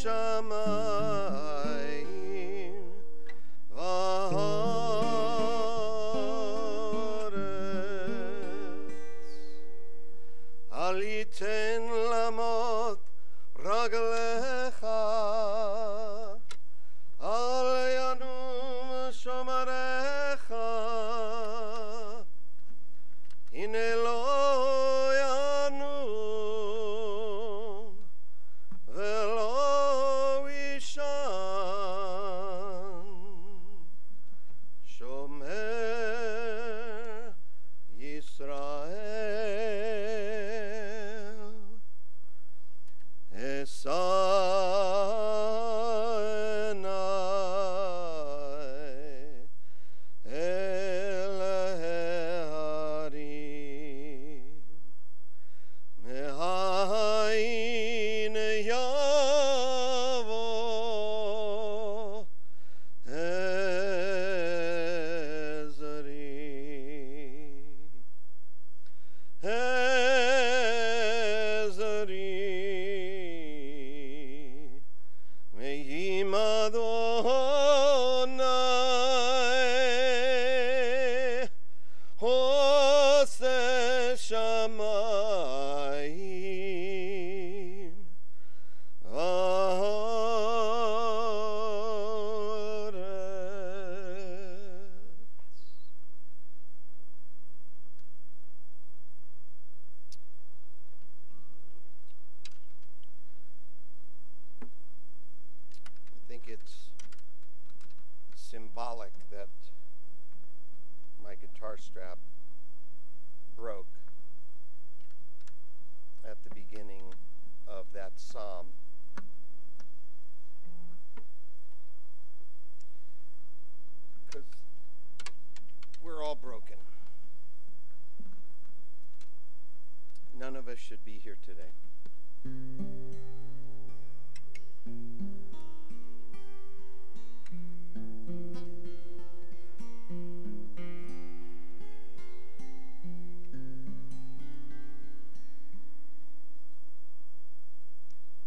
shamayim va'aretz al yiten lamot raglecha al yanum shomarecha hine lo yanum velo ishan shomer Yisrael esanai el harim mehain yavo Ezri me'im Adonai hoseh shamayim va'aretz. I think it's symbolic that my guitar strap broke at the beginning of that psalm. Because we're all broken. None of us should be here today.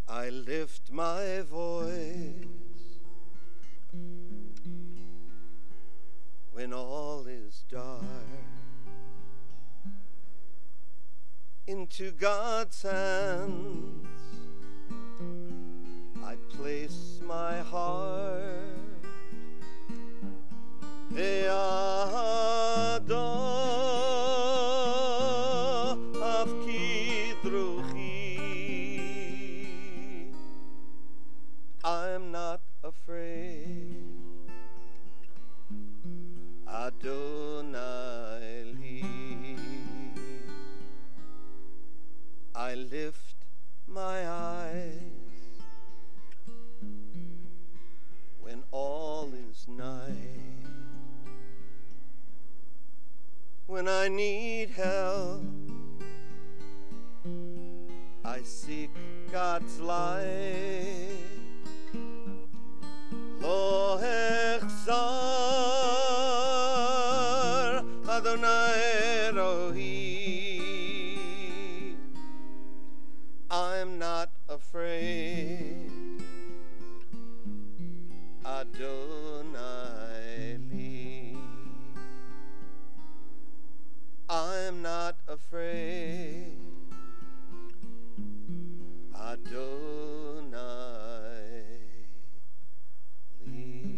I lift my voice when all is dark into God's hands. I place my heart. I'm not afraid. Adonai li. I lift my eyes when all is night, when I need help. I seek God's light. Lo echzar Adonai Elohi. I'm not afraid. Adonai li. I'm not afraid. Adonai li.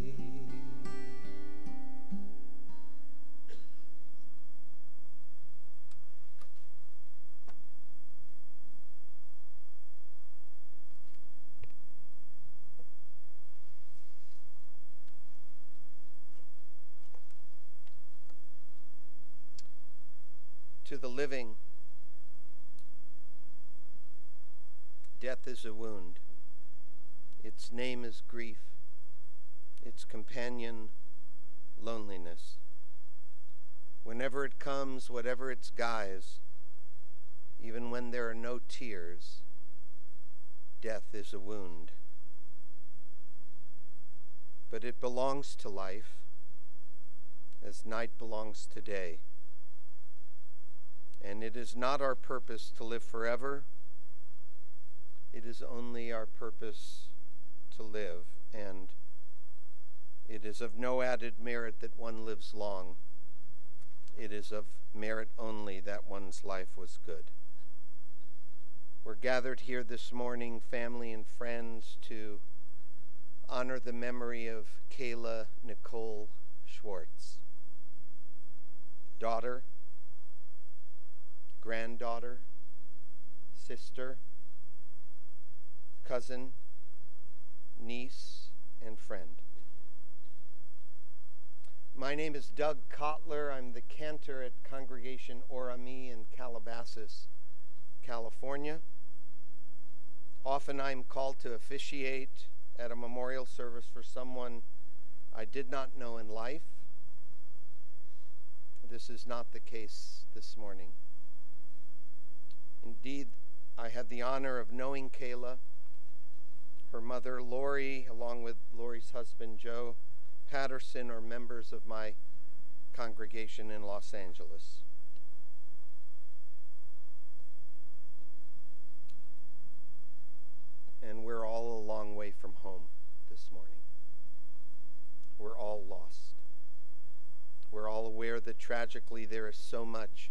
To the living, death is a wound. Its name is grief. Its companion, loneliness. Whenever it comes, whatever its guise, even when there are no tears, death is a wound. But it belongs to life, as night belongs to day. And it is not our purpose to live forever. It is only our purpose to live, and it is of no added merit that one lives long. It is of merit only that one's life was good. We're gathered here this morning, family and friends, to honor the memory of Kayla Nicole Schwartz, daughter, granddaughter, sister, cousin, niece, and friend. My name is Doug Kotler. I'm the cantor at Congregation Orami in Calabasas, California. Often I'm called to officiate at a memorial service for someone I did not know in life. This is not the case this morning. Indeed, I had the honor of knowing Kayla. Her mother, Lori, along with Lori's husband, Joe Patterson, are members of my congregation in Los Angeles. And we're all a long way from home this morning. We're all lost. We're all aware that tragically there is so much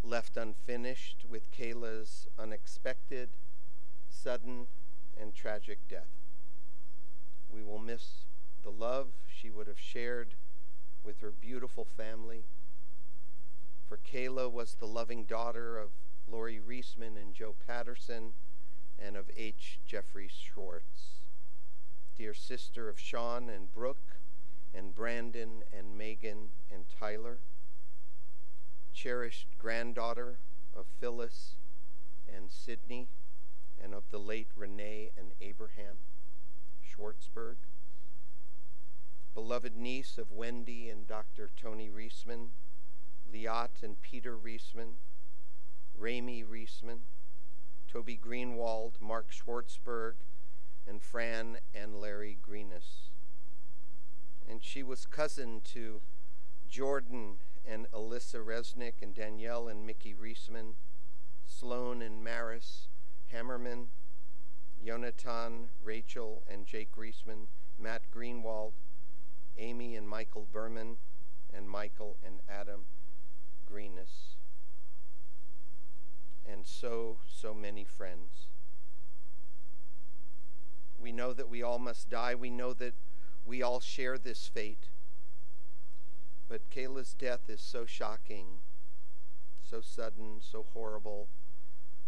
left unfinished with Kayla's unexpected, sudden, and tragic death. We will miss the love she would have shared with her beautiful family. For Kayla was the loving daughter of Lori Reisman and Joe Patterson, and of H. Jeffrey Schwartz, dear sister of Sean and Brooke and Brandon and Megan and Tyler, cherished granddaughter of Phyllis and Sydney, and of the late Renee and Abraham Schwartzberg, beloved niece of Wendy and Dr. Tony Reisman, Liat and Peter Reisman, Ramey Reisman, Toby Greenwald, Mark Schwartzberg, and Fran and Larry Greenis. And she was cousin to Jordan and Alyssa Resnick and Danielle and Mickey Reisman, Sloan and Maris Hammerman, Yonatan, Rachel and Jake Reisman, Matt Greenwald, Amy and Michael Berman, and Michael and Adam Greenis. And so many friends. We know that we all must die. We know that we all share this fate. But Kayla's death is so shocking, so sudden, so horrible,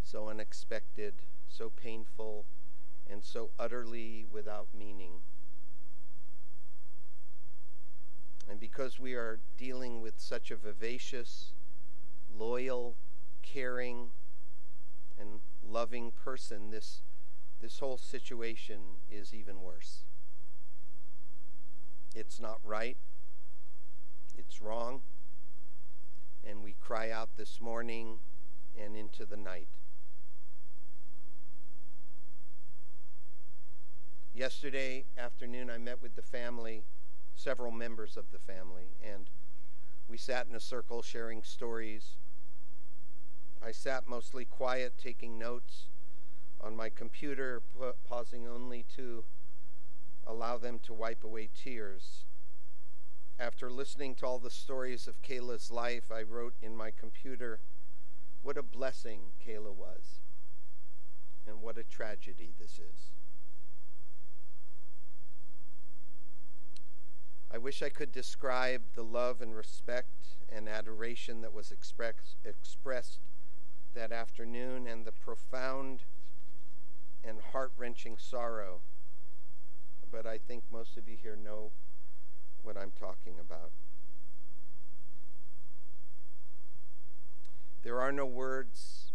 so unexpected, so painful, and so utterly without meaning. And because we are dealing with such a vivacious, loyal, caring, and loving person, this whole situation is even worse. It's not right. It's wrong. And we cry out this morning and into the night. Yesterday afternoon, I met with the family, several members of the family, and we sat in a circle sharing stories. I sat mostly quiet, taking notes on my computer, pausing only to allow them to wipe away tears. After listening to all the stories of Kayla's life, I wrote in my computer, what a blessing Kayla was, and what a tragedy this is. I wish I could describe the love and respect and adoration that was expressed that afternoon, and the profound and heart-wrenching sorrow, but I think most of you here know what I'm talking about. There are no words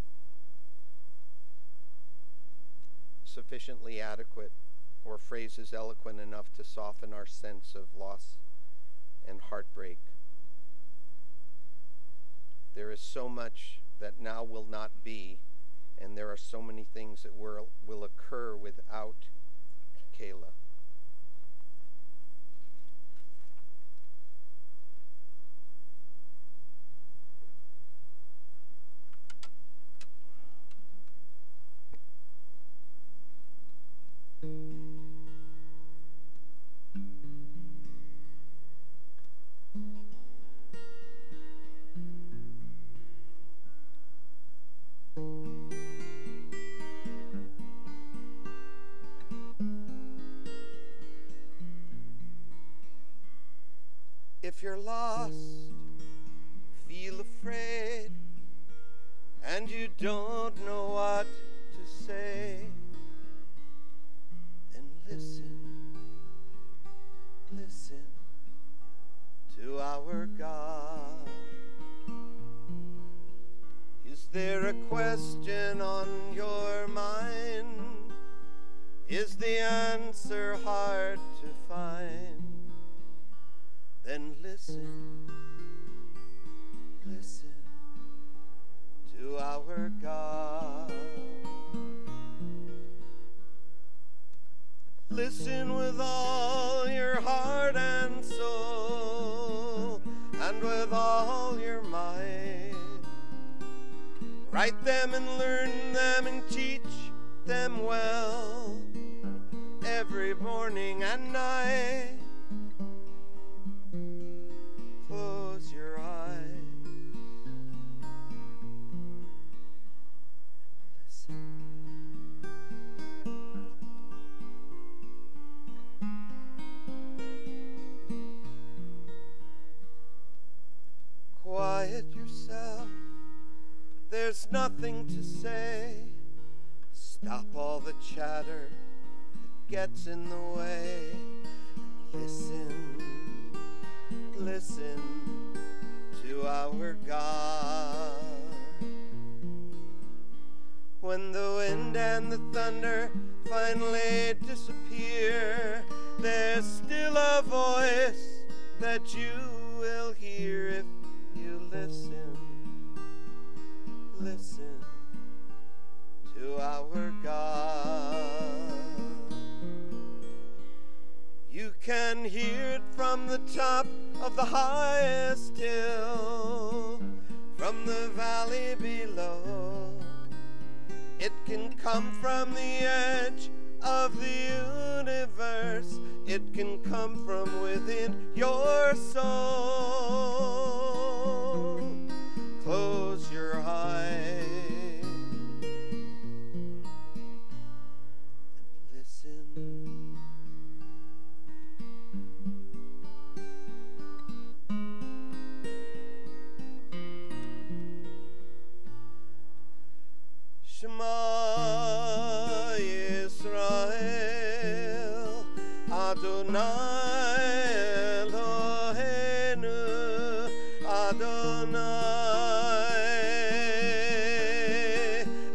sufficiently adequate or phrases eloquent enough to soften our sense of loss and heartbreak. There is so much that now will not be, and there are so many things that will occur without Kayla. If you're lost, feel afraid, and you don't know what to say, then listen, listen to our God. Is there a question on your mind? Is the answer hard to find? Then listen, listen to our God. Listen with all your heart and soul, and with all your might. Write them and learn them and teach them well, every morning and night. Close your eyes, listen. Quiet yourself, there's nothing to say. Stop all the chatter that gets in the way. Listen, listen to our God. When the wind and the thunder finally disappear, there's still a voice that you will hear if you listen, listen to our God. You can hear it from the top of the highest hill, from the valley below. It can come from the edge of the universe. It can come from within your soul. Close your eyes and listen. Shema Yisrael, Adonai Eloheinu, Adonai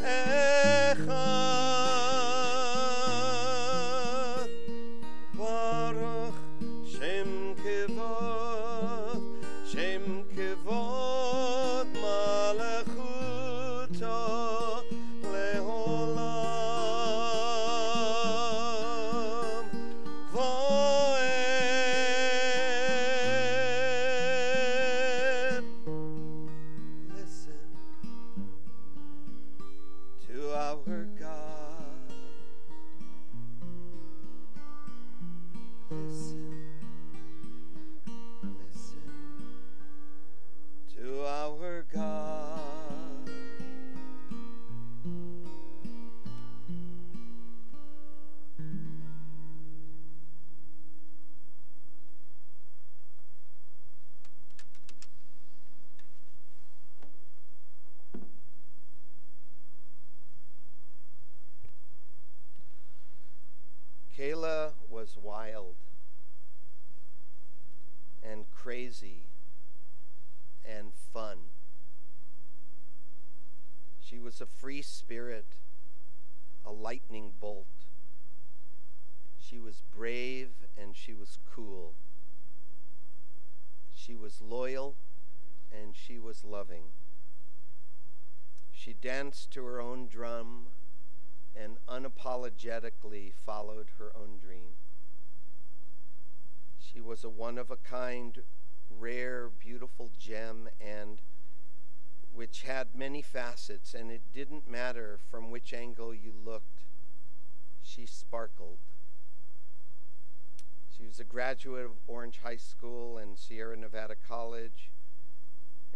Echad. Baruch Shem Kevod Malachuto Leolam Voed. Listen to our God. Listen, listen to our God. Kayla was wild and crazy and fun. She was a free spirit, a lightning bolt. She was brave and she was cool. She was loyal and she was loving. She danced to her own drum and unapologetically followed her own dream. She was a one-of-a-kind, rare, beautiful gem, and which had many facets, and it didn't matter from which angle you looked. She sparkled. She was a graduate of Orange High School and Sierra Nevada College,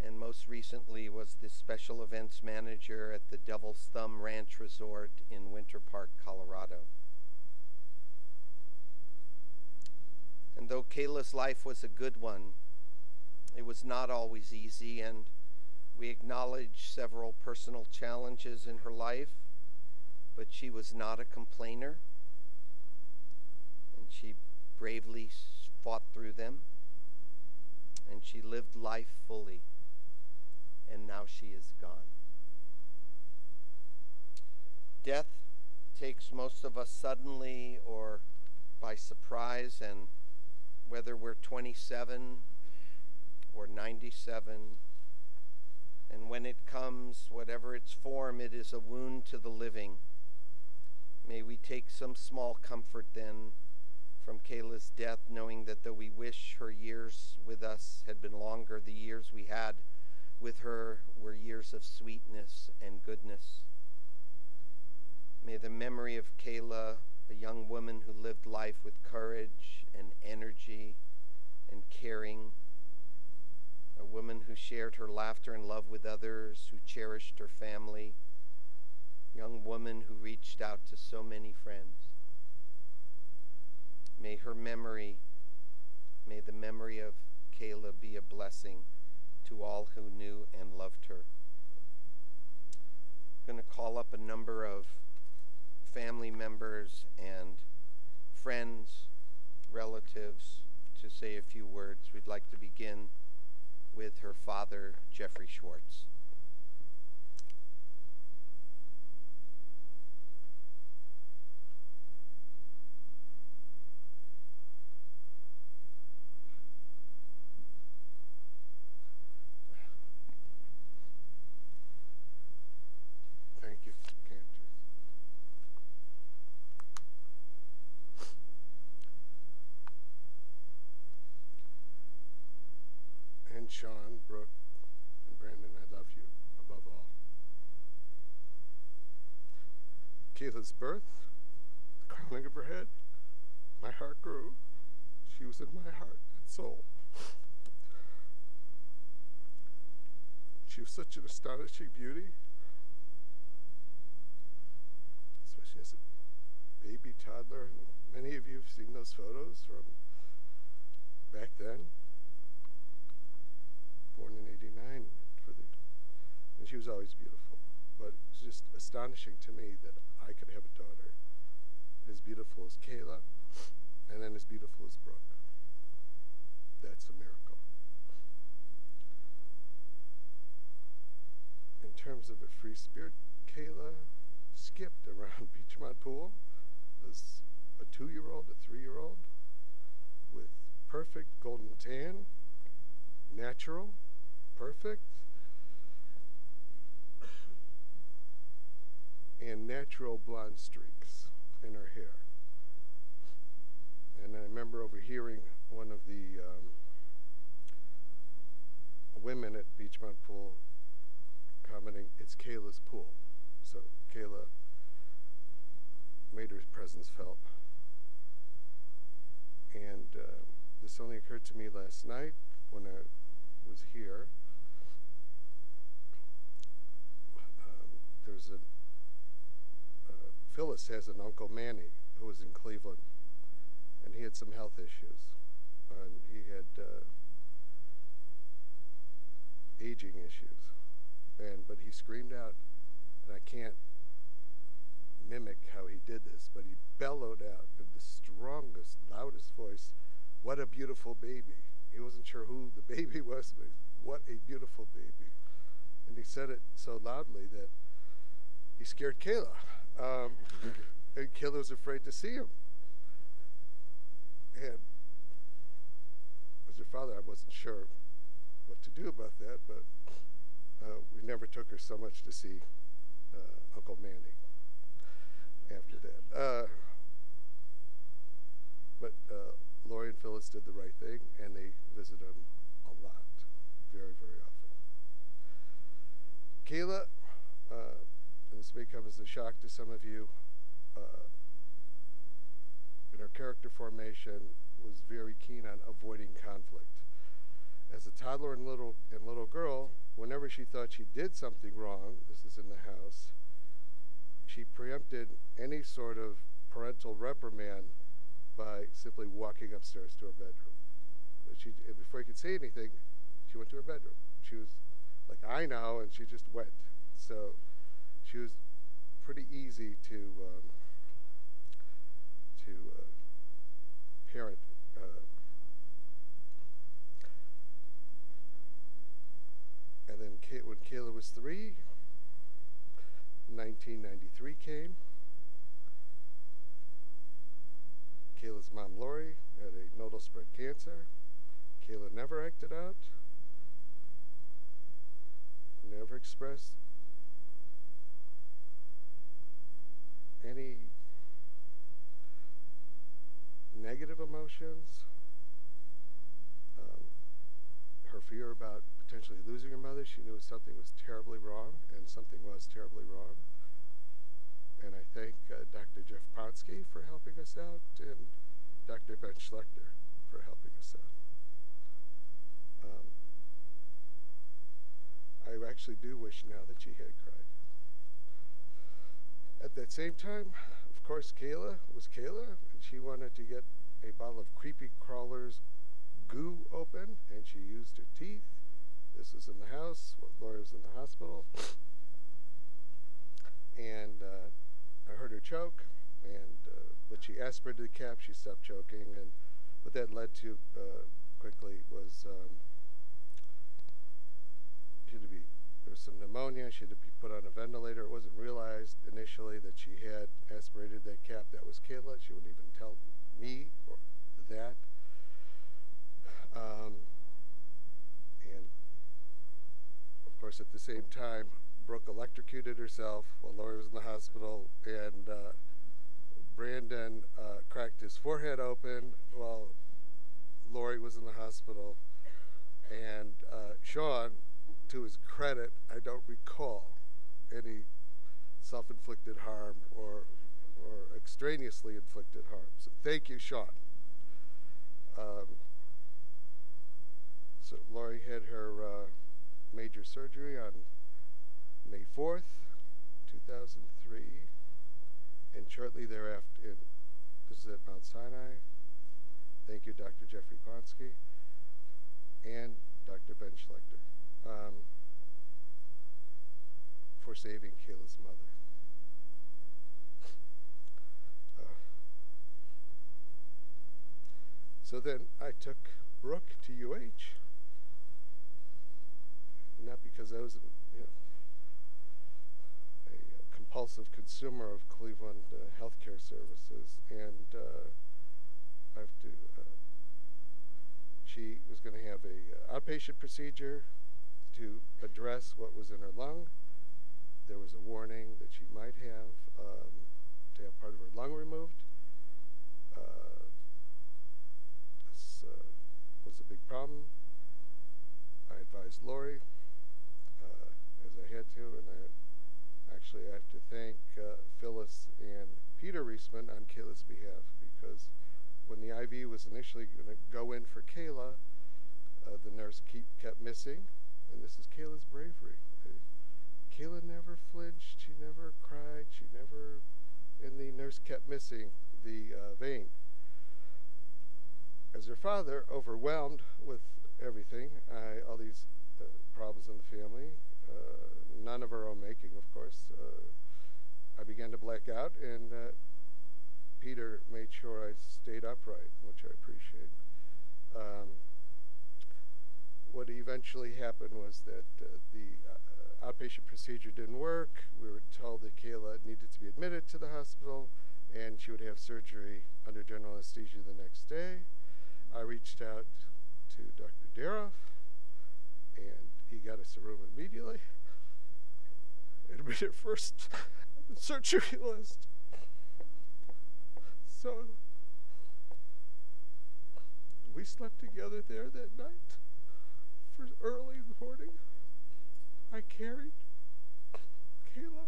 and most recently was the special events manager at the Devil's Thumb Ranch Resort in Winter Park, Colorado. And though Kayla's life was a good one, It was not always easy, and we acknowledge several personal challenges in her life, but she was not a complainer, and she bravely fought through them, and she lived life fully, and now she is gone. Death takes most of us suddenly or by surprise, and whether we're 27 or 97, and when it comes, whatever its form, it is a wound to the living. May we take some small comfort then from Kayla's death, knowing that though we wish her years with us had been longer, the years we had with her were years of sweetness and goodness. May the memory of Kayla, a young woman who lived life with courage and energy and caring, a woman who shared her laughter and love with others, who cherished her family, a young woman who reached out to so many friends. May her memory, may the memory of Kayla be a blessing to all who knew and loved her. I'm going to call up a number of family members and friends, relatives, to say a few words. We'd like to begin with her father, Jeffrey Schwartz. Thank you, Cantor. And Sean, Brooke, and Brandon, I love you above all. Kayla's birth, the crowning of her head, my heart grew. She was in my heart and soul. She was such an astonishing beauty, especially as a baby toddler. Many of you have seen those photos from back then. Born in '89, and she was always beautiful. But it's just astonishing to me that I could have a daughter as beautiful as Kayla, and then as beautiful as Brooke. That's a miracle. In terms of a free spirit, Kayla skipped around Beachmont Pool as a 2-year-old, a 3-year-old, with perfect golden tan, natural, perfect, and natural blonde streaks in her hair. And I remember overhearing one of the women at Beachmont Pool commenting, "It's Kayla's pool." So Kayla made her presence felt. And this only occurred to me last night when I was here. There's a Phyllis has an Uncle Manny who was in Cleveland, and he had some health issues. He had aging issues, but he screamed out, and I can't mimic how he did this, but he bellowed out in the strongest, loudest voice, "What a beautiful baby." He wasn't sure who the baby was, but what a beautiful baby. And he said it so loudly that he scared Kayla. And Kayla was afraid to see him. And as her father, I wasn't sure what to do about that, but we never took her so much to see Uncle Manny after that. But Lori and Phyllis did the right thing, and they visited him a lot, very, very often. Kayla, and this may come as a shock to some of you, in her character formation was very keen on avoiding conflict. As a toddler and little girl, whenever she thought she did something wrong, this is in the house, she preempted any sort of parental reprimand by simply walking upstairs to her bedroom. But before you could say anything, she went to her bedroom. She was like, I know, and she just went. So she was pretty easy to parent. And then when Kayla was 3, 1993 came. Kayla's mom, Lori, had a nodal spread cancer. Kayla never acted out, never expressed any negative emotions. Her fear about potentially losing her mother, she knew something was terribly wrong, and something was terribly wrong. And I thank Dr. Jeff Ponsky for helping us out, and Dr. Ben Schlechter for helping us out. I actually do wish now that she had cried. At that same time, of course, Kayla was Kayla, and she wanted to get a bottle of Creepy Crawler's goo open, and she used her teeth. This was in the house while Laura was in the hospital. And I heard her choke, and but she aspirated the cap, she stopped choking, and what that led to quickly was there was some pneumonia. She had to be put on a ventilator. It wasn't realized initially that she had aspirated that cap. That was Kayla. She wouldn't even tell me or that. And of course, at the same time, Brooke electrocuted herself while Lori was in the hospital, and Brandon cracked his forehead open while Lori was in the hospital, and Sean, to his credit, I don't recall any self-inflicted harm or extraneously inflicted harm. So thank you, Sean. So Lori had her major surgery on May 4th, 2003, and shortly thereafter, this is at Mount Sinai. Thank you, Dr. Jeffrey Ponsky and Dr. Ben Schlechter for saving Kayla's mother. So then I took Brooke to UH, not because I was a compulsive consumer of Cleveland healthcare services, and she was going to have a outpatient procedure to address what was in her lung. There was a warning that she might have to have part of her lung removed. This was a big problem. I advised Lori as I had to, and I have to thank Phyllis and Peter Reisman on Kayla's behalf, because when the IV was initially going to go in for Kayla, the nurse kept missing, and this is Kayla's bravery. Kayla never flinched, she never cried, and the nurse kept missing the vein. As her father, overwhelmed with everything, all these problems in the family, none of our own making, of course, I began to black out, and Peter made sure I stayed upright, which I appreciate. What eventually happened was that the outpatient procedure didn't work. We were told that Kayla needed to be admitted to the hospital, and she would have surgery under general anesthesia the next day. I reached out to Dr. Daroff, and he got us a room immediately. Admitted first on the surgery list. So we slept together there that night for early in the morning. I carried Kayla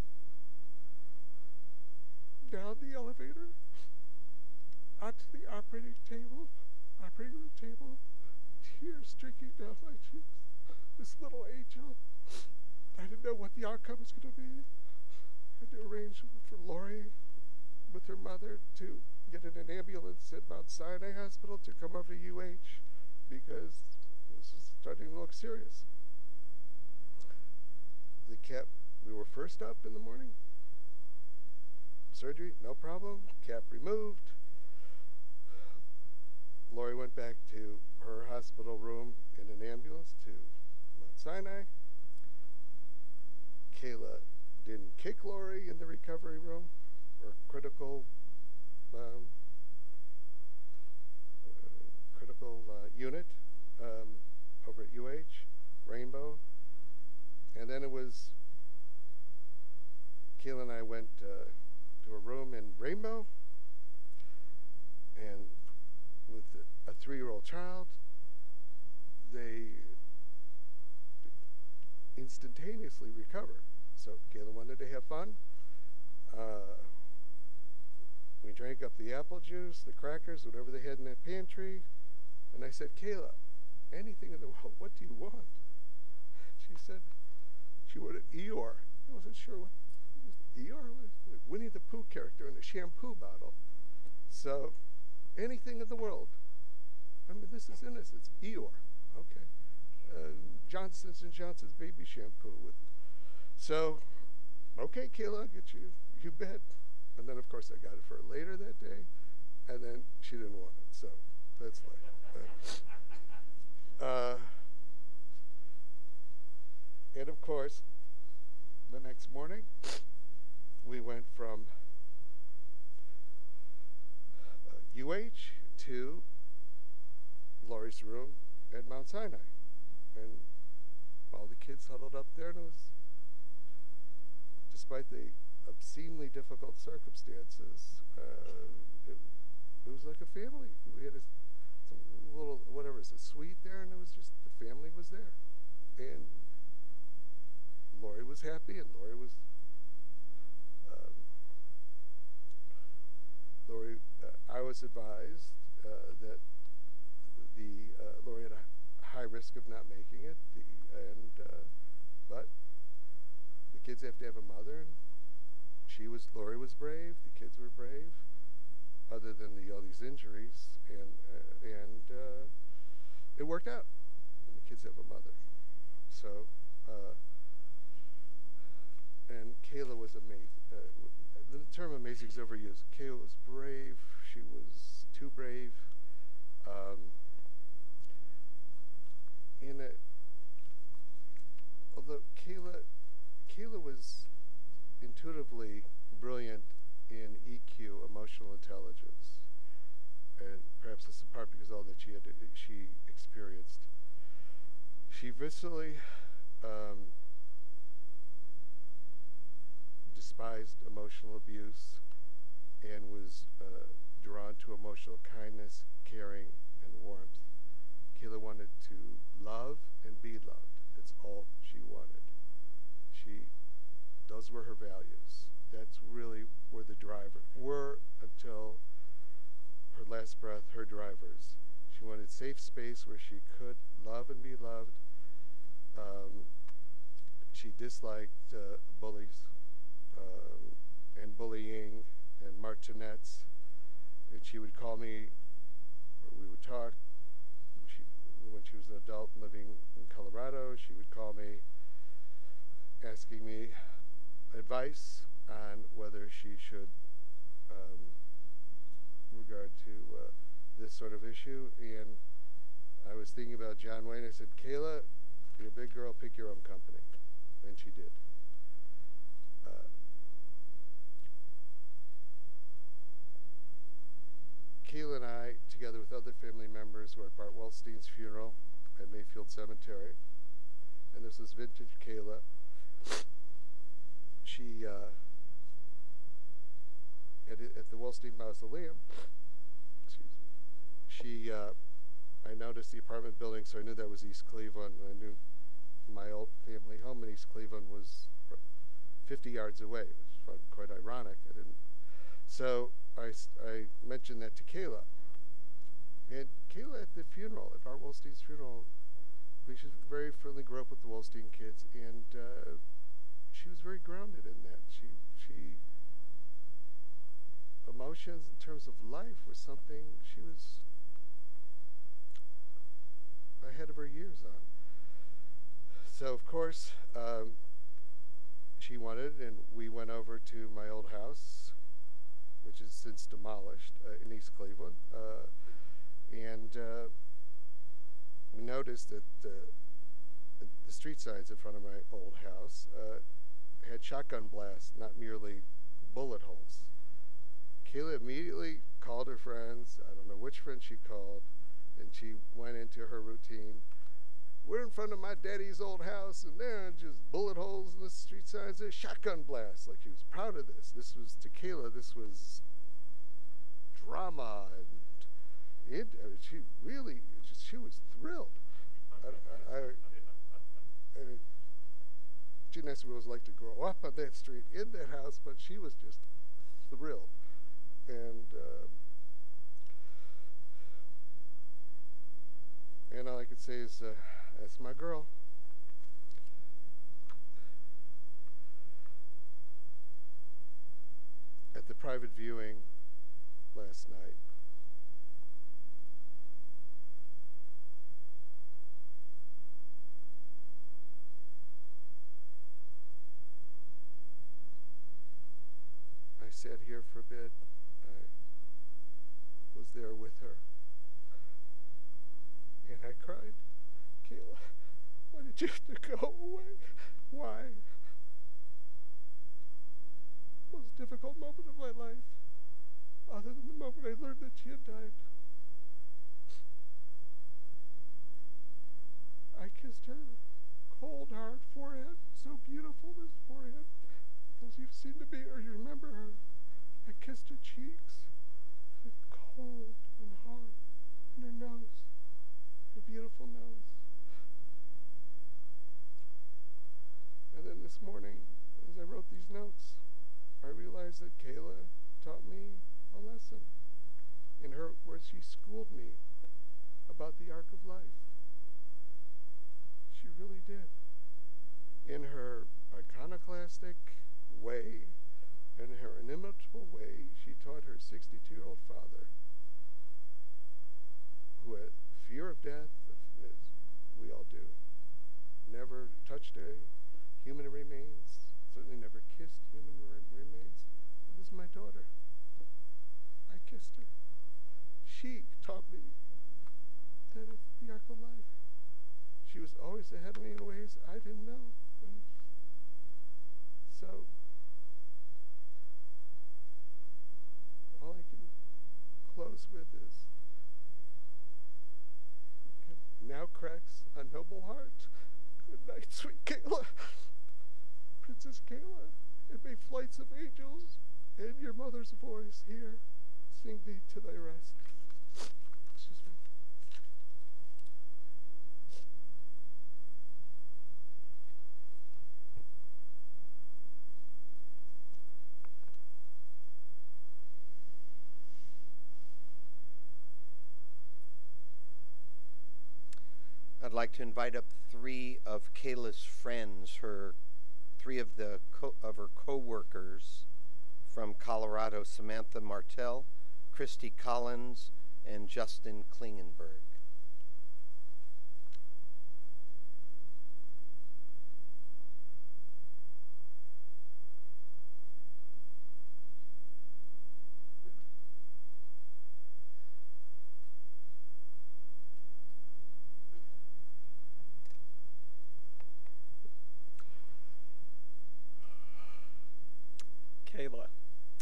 down the elevator onto the operating room table, tears streaking down my cheeks. This little angel. I didn't know what the outcome was going to be. I had to arrange for Lori with her mother to get in an ambulance at Mount Sinai Hospital to come over to UH, because this is starting to look serious. We were first up in the morning. Surgery, no problem. Cap removed. Lori went back to her hospital room in an ambulance to Mount Sinai. Kayla didn't kick Lori in the recovery room or critical unit over at UH, Rainbow. And then it was Kayla and I went to a room in Rainbow, and with a 3-year-old child, they instantaneously recover. So Kayla wanted to have fun. We drank up the apple juice, the crackers, whatever they had in that pantry. And I said, Kayla, anything in the world, what do you want? She said she wanted Eeyore. I wasn't sure what Eeyore was. Like Winnie the Pooh character in a shampoo bottle. So anything in the world. I mean, this is innocence. Eeyore. Okay. Johnson's & Johnson's baby shampoo. So, okay, Kayla, I'll get you. You bet. And then, of course, I got it for her later that day. And then she didn't want it. So that's life. And, of course, the next morning, we went from UH to Lori's room at Mount Sinai. And all the kids huddled up there, and it was, despite the obscenely difficult circumstances, it was like a family. We had some little, whatever, it's a suite there, and it was just, the family was there. And Lori was happy, and Lori was, I was advised that Lori had a high risk of not making it, but the kids have to have a mother, and Lori was brave, the kids were brave, other than all these injuries, and it worked out, and the kids have a mother. So, and Kayla was amazing. The term amazing is overused. Kayla was brave. She was too brave. Although Kayla was intuitively brilliant in EQ, emotional intelligence, and perhaps it's in part because all that she experienced. She viscerally despised emotional abuse and was drawn to emotional kindness, caring, and warmth. Kayla wanted to love and be loved. That's all she wanted. Those were her values. That's really where the driver were until her last breath, her drivers. She wanted safe space where she could love and be loved. She disliked bullies and bullying and martinets. And she would call me, or we would talk. When she was an adult living in Colorado, she would call me asking me advice on whether she should regard to this sort of issue. And I was thinking about John Wayne. I said, Kayla, you're a big girl, pick your own company. And she did. Kayla and I, together with other family members, were at Bart Wellstein's funeral at Mayfield Cemetery. And this was vintage Kayla. She, at the Wellstein Mausoleum, I noticed the apartment building, so I knew that was East Cleveland. I knew my old family home in East Cleveland was 50 yards away, which was quite ironic. So I mentioned that to Kayla. And Kayla at the funeral, at Bart Wellstein's funeral, she very friendly, grew up with the Wellstein kids, and she was very grounded in that. Emotions in terms of life were something she was ahead of her years on. So, of course, she wanted, and we went over to my old house, which is since demolished in East Cleveland. And we noticed that the street signs in front of my old house had shotgun blasts, not merely bullet holes. Kayla immediately called her friends. I don't know which friend she called, and she went into her routine. We're in front of my daddy's old house, and there are just bullet holes in the street signs. There's shotgun blasts. Like, she was proud of this. This was, to Kayla, this was drama, and she really, she was thrilled. She didn't ask me what it was like to grow up on that street, in that house, but she was just thrilled. And all I could say is, that's my girl. At the private viewing last night, I sat here for a bit. I was there with her. And I cried. Kayla, why did you have to go away? Why? Most difficult moment of my life, other than the moment I learned that she had died. I kissed her cold, hard forehead, so beautiful, this forehead. As you've seen to be, or you remember her, I kissed her cheeks, cold and hard, and her nose, her beautiful nose. And then this morning, as I wrote these notes, I realized that Kayla taught me a lesson in her, where she schooled me about the arc of life. She really did. In her iconoclastic way, in her inimitable way, she taught her 62-year-old father, who had fear of death, as we all do, never touched a human remains, certainly never kissed human remains. This is my daughter. I kissed her. She taught me that it's the arc of life. She was always ahead of me in ways I didn't know. So, all I can close with is, now cracks a noble heart. Good night, sweet Kayla. Princess Kayla, and may flights of angels and your mother's voice here sing thee to thy rest. Excuse me. I'd like to invite up three of Kayla's friends, three of her co-workers from Colorado: Samantha Martell, Christy Collins, and Justin Klingenberg. Kayla,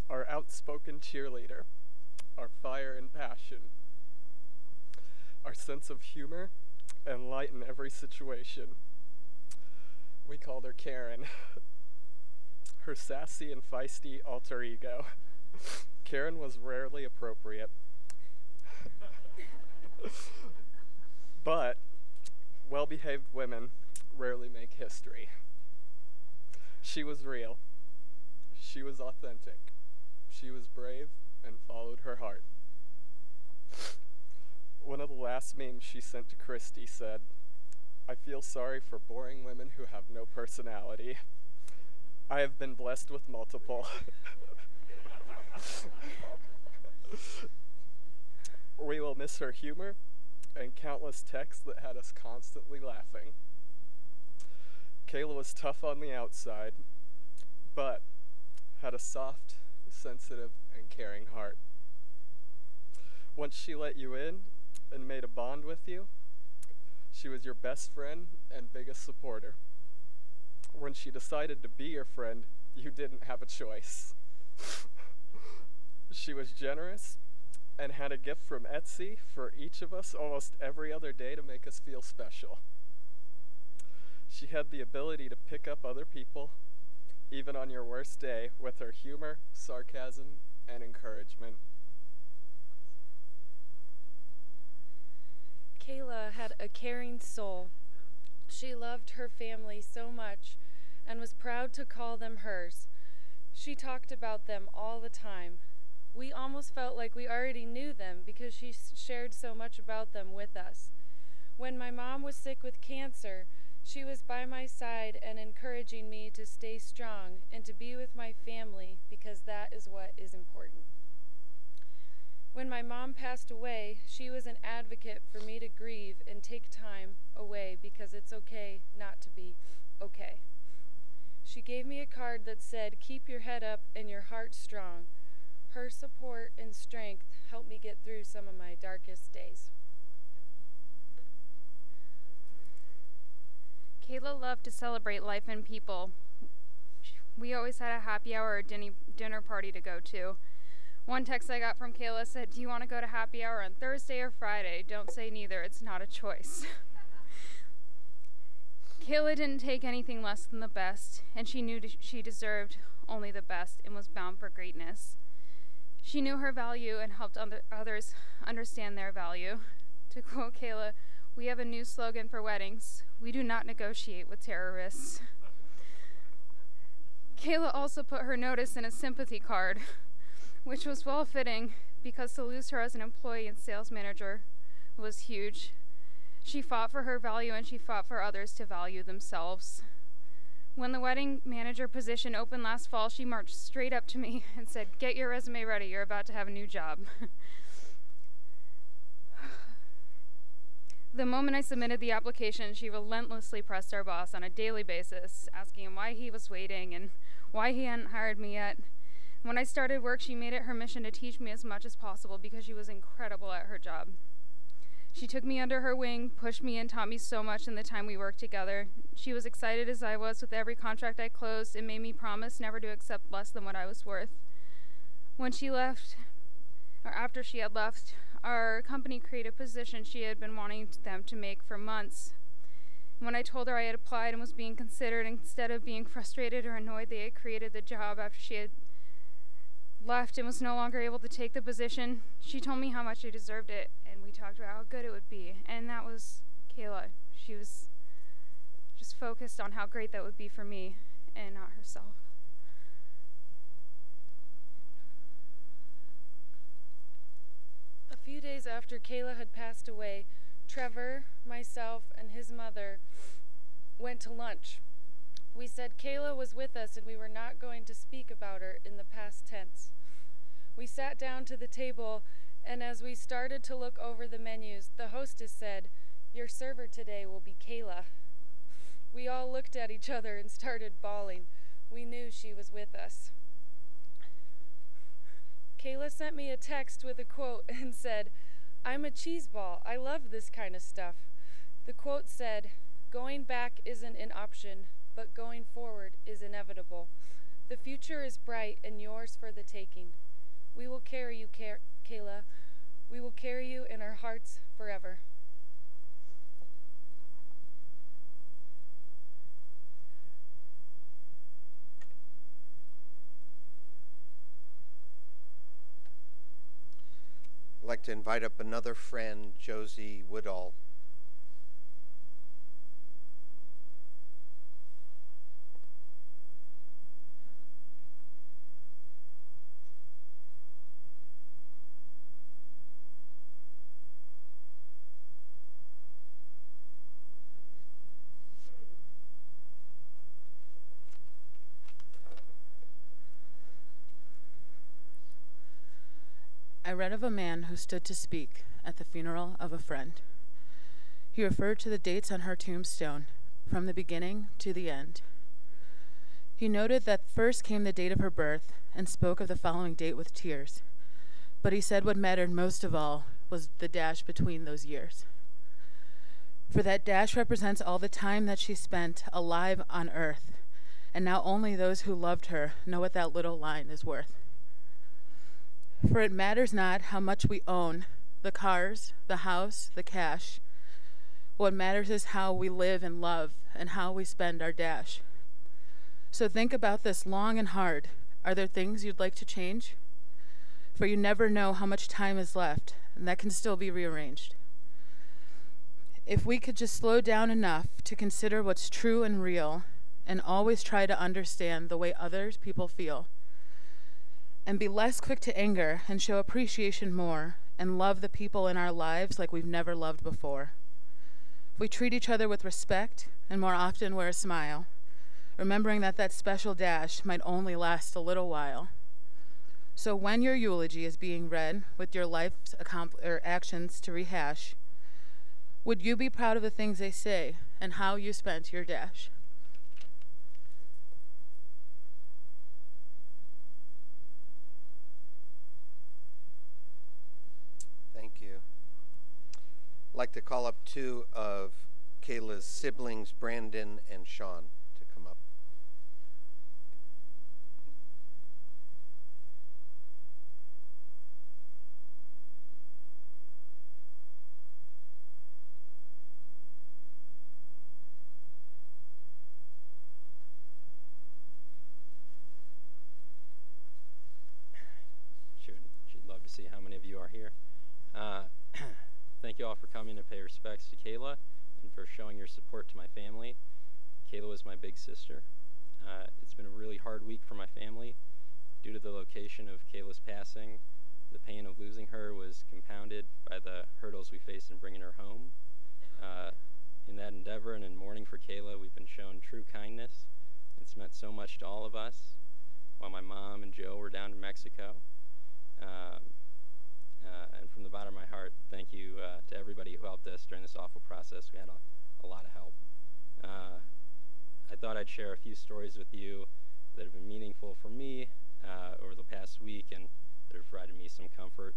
our outspoken cheerleader, our fire and passion, our sense of humor and light in every situation. We called her Karen, her sassy and feisty alter ego. Karen was rarely appropriate, but well-behaved women rarely make history. She was real. She was authentic. She was brave and followed her heart. One of the last memes she sent to Christy said, "I feel sorry for boring women who have no personality. I have been blessed with multiple." We will miss her humor and countless texts that had us constantly laughing. Kayla was tough on the outside, but had a soft, sensitive, and caring heart. Once she let you in and made a bond with you, she was your best friend and biggest supporter. When she decided to be your friend, you didn't have a choice. She was generous and had a gift from Etsy for each of us almost every other day to make us feel special. She had the ability to pick up other people, even on your worst day, with her humor, sarcasm, and encouragement. Kayla had a caring soul. She loved her family so much and was proud to call them hers. She talked about them all the time. We almost felt like we already knew them because she shared so much about them with us. When my mom was sick with cancer, she was by my side and encouraging me to stay strong and to be with my family because that is what is important. When my mom passed away, she was an advocate for me to grieve and take time away because it's okay not to be okay. She gave me a card that said, "Keep your head up and your heart strong." Her support and strength helped me get through some of my darkest days. Kayla loved to celebrate life and people. We always had a happy hour or dinner party to go to. One text I got from Kayla said, "Do you want to go to happy hour on Thursday or Friday? Don't say neither, it's not a choice." Kayla didn't take anything less than the best, and she knew she deserved only the best and was bound for greatness. She knew her value and helped others understand their value. To quote Kayla, "We have a new slogan for weddings: we do not negotiate with terrorists." Kayla also put her notice in a sympathy card, which was well-fitting because to lose her as an employee and sales manager was huge. She fought for her value and she fought for others to value themselves. When the wedding manager position opened last fall, she marched straight up to me and said, "Get your resume ready, you're about to have a new job." The moment I submitted the application, she relentlessly pressed our boss on a daily basis, asking him why he was waiting and why he hadn't hired me yet. When I started work, she made it her mission to teach me as much as possible because she was incredible at her job. She took me under her wing, pushed me, and taught me so much in the time we worked together. She was excited as I was with every contract I closed and made me promise never to accept less than what I was worth. When she left, or after she had left, our company created a position she had been wanting them to make for months. When I told her I had applied and was being considered, instead of being frustrated or annoyed they had created the job after she had left and was no longer able to take the position, she told me how much I deserved it, and we talked about how good it would be. And that was Kayla. She was just focused on how great that would be for me and not herself. A few days after Kayla had passed away, Trevor, myself, and his mother went to lunch. We said Kayla was with us and we were not going to speak about her in the past tense. We sat down to the table, and as we started to look over the menus, the hostess said, "Your server today will be Kayla." We all looked at each other and started bawling. We knew she was with us. Kayla sent me a text with a quote and said, "I'm a cheese ball. I love this kind of stuff." The quote said, "Going back isn't an option, but going forward is inevitable. The future is bright and yours for the taking. We will carry you, Kayla. We will carry you in our hearts forever." I'd like to invite up another friend, Josie Woodall. I read of a man who stood to speak at the funeral of a friend. He referred to the dates on her tombstone from the beginning to the end. He noted that first came the date of her birth and spoke of the following date with tears. But he said what mattered most of all was the dash between those years. For that dash represents all the time that she spent alive on earth, and now only those who loved her know what that little line is worth. For it matters not how much we own, the cars, the house, the cash. What matters is how we live and love and how we spend our dash. So think about this long and hard. Are there things you'd like to change? For you never know how much time is left, and that can still be rearranged. If we could just slow down enough to consider what's true and real, and always try to understand the way others people feel, and be less quick to anger and show appreciation more, and love the people in our lives like we've never loved before. If we treat each other with respect and more often wear a smile, remembering that that special dash might only last a little while. So when your eulogy is being read with your life's actions to rehash, would you be proud of the things they say and how you spent your dash? Thank you. I'd like to call up two of Kayla's siblings, Brandon and Sean, to come up. She'd love to see how many of you are here. Thank you all for coming to pay respects to Kayla and for showing your support to my family. Kayla was my big sister. It's been a really hard week for my family. Due to the location of Kayla's passing, the pain of losing her was compounded by the hurdles we faced in bringing her home. In that endeavor and in mourning for Kayla, we've been shown true kindness. It's meant so much to all of us. While my mom and Joe were down in Mexico. And from the bottom of my heart, thank you to everybody who helped us during this awful process. We had a lot of help. I thought I'd share a few stories with you that have been meaningful for me over the past week and that have provided me some comfort.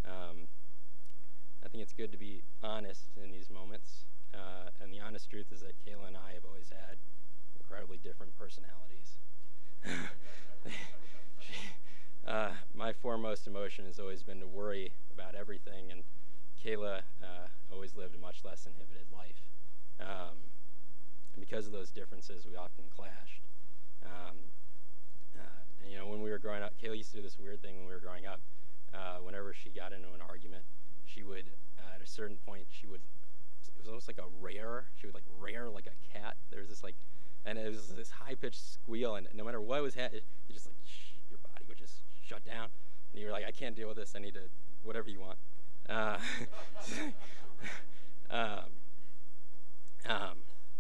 I think it's good to be honest in these moments. And the honest truth is that Kayla and I have always had incredibly different personalities. My foremost emotion has always been to worry about everything, and Kayla always lived a much less inhibited life. And because of those differences, we often clashed. And you know, when we were growing up, Kayla used to do this weird thing when we were growing up. Whenever she got into an argument, she would, at a certain point, it was almost like a rear. She would like rear like a cat. There was this like, and it was this high-pitched squeal, and no matter what was happening, you just like, your body would just shut down, and you were like, I can't deal with this. I need to, whatever you want.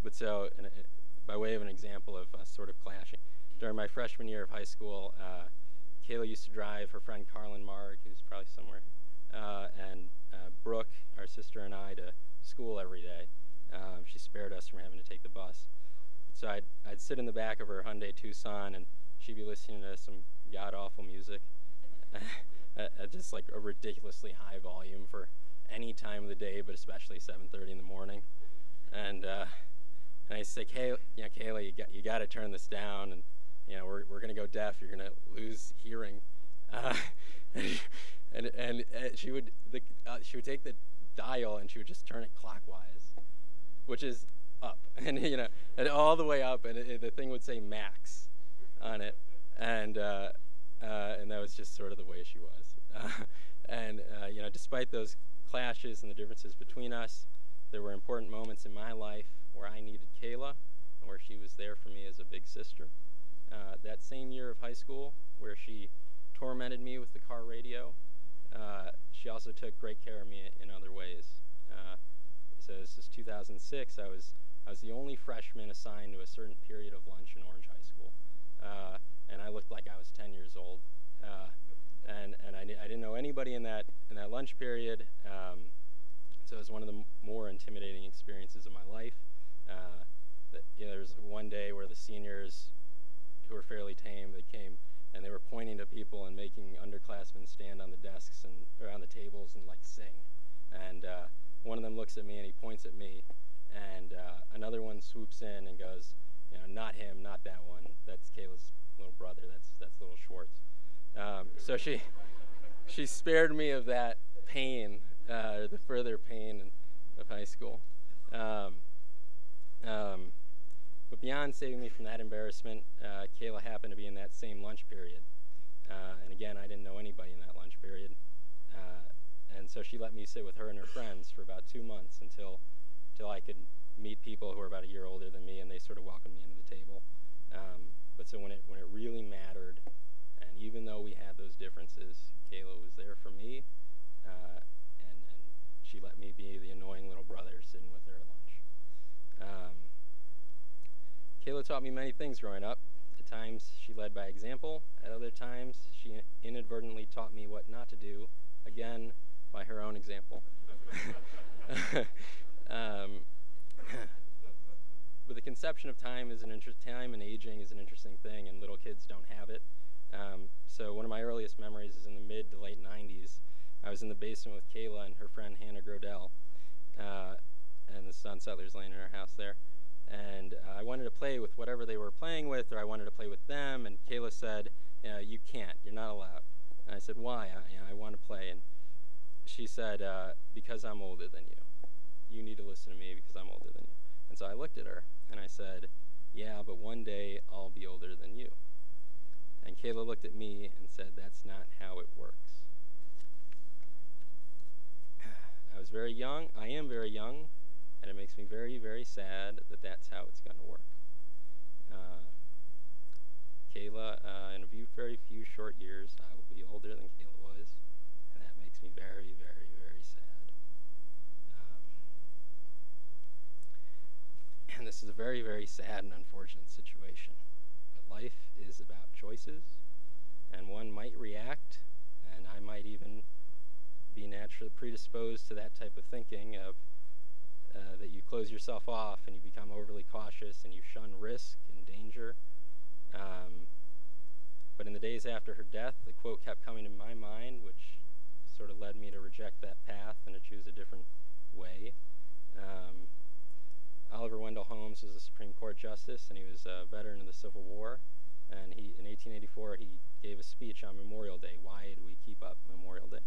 But so, by way of an example of sort of clashing, during my freshman year of high school, Kayla used to drive her friend Carlin Marg, who's probably somewhere, and Brooke, our sister, and I to school every day. She spared us from having to take the bus. So I'd sit in the back of her Hyundai Tucson, and she'd be listening to some god-awful music at just like a ridiculously high volume for any time of the day, but especially 7:30 in the morning. And I used to say, Kayla, you got to turn this down, and you know we're gonna go deaf. You're gonna lose hearing. And she would take the dial and she would just turn it clockwise, which is up, and you know, and all the way up, and the thing would say max on it, and that was just sort of the way she was. You know, despite those clashes and the differences between us, there were important moments in my life where I needed Kayla, and where she was there for me as a big sister. That same year of high school, where she tormented me with the car radio, she also took great care of me in other ways. So this is 2006. I was the only freshman assigned to a certain period of lunch in Orange High School, and I looked like I was 10 years old. And I didn't know anybody in that lunch period, so it was one of the more intimidating experiences of my life. there was one day where the seniors, who were fairly tame, they came and they were pointing to people and making underclassmen stand on the desks and or on the tables and like sing. And one of them looks at me and he points at me, and another one swoops in and goes, not him, not that one. That's Kayla's little brother. That's little Schwartz. So she spared me of that pain, the further pain of high school. But beyond saving me from that embarrassment, Kayla happened to be in that same lunch period. And again, I didn't know anybody in that lunch period. And so she let me sit with her and her friends for about 2 months until I could meet people who were about a year older than me, and they sort of welcomed me into the table. But so when it really mattered, and even though we had those differences, Kayla was there for me, and she let me be the annoying little brother sitting with her at lunch. Kayla taught me many things growing up. At times, she led by example. At other times, she inadvertently taught me what not to do, again, by her own example. But the conception of time and aging is an interesting thing, and little kids don't have it. So one of my earliest memories is in the mid to late 90s. I was in the basement with Kayla and her friend Hannah Grodell, and this is on Settlers Lane in our house there. And I wanted to play with whatever they were playing with, or I wanted to play with them, and Kayla said, you can't, you're not allowed. And I said, why? I want to play. And she said, because I'm older than you. You need to listen to me because I'm older than you. And so I looked at her, and I said, yeah, but one day I'll be older than you. And Kayla looked at me and said, that's not how it works. I was very young. I am very young. And it makes me very, very sad that that's how it's going to work. Kayla, in a very few short years, I will be older than Kayla was, and that makes me very, very, very sad. And this is a very, very sad and unfortunate situation. But life is about choices, and one might react, and I might even be naturally predisposed to that type of thinking of that you close yourself off and you become overly cautious and you shun risk and danger. But in the days after her death, the quote kept coming to my mind, which sort of led me to reject that path and to choose a different way. Oliver Wendell Holmes was a Supreme Court justice, and he was a veteran of the Civil War. And in 1884, he gave a speech on Memorial Day. Why do we keep up Memorial Day?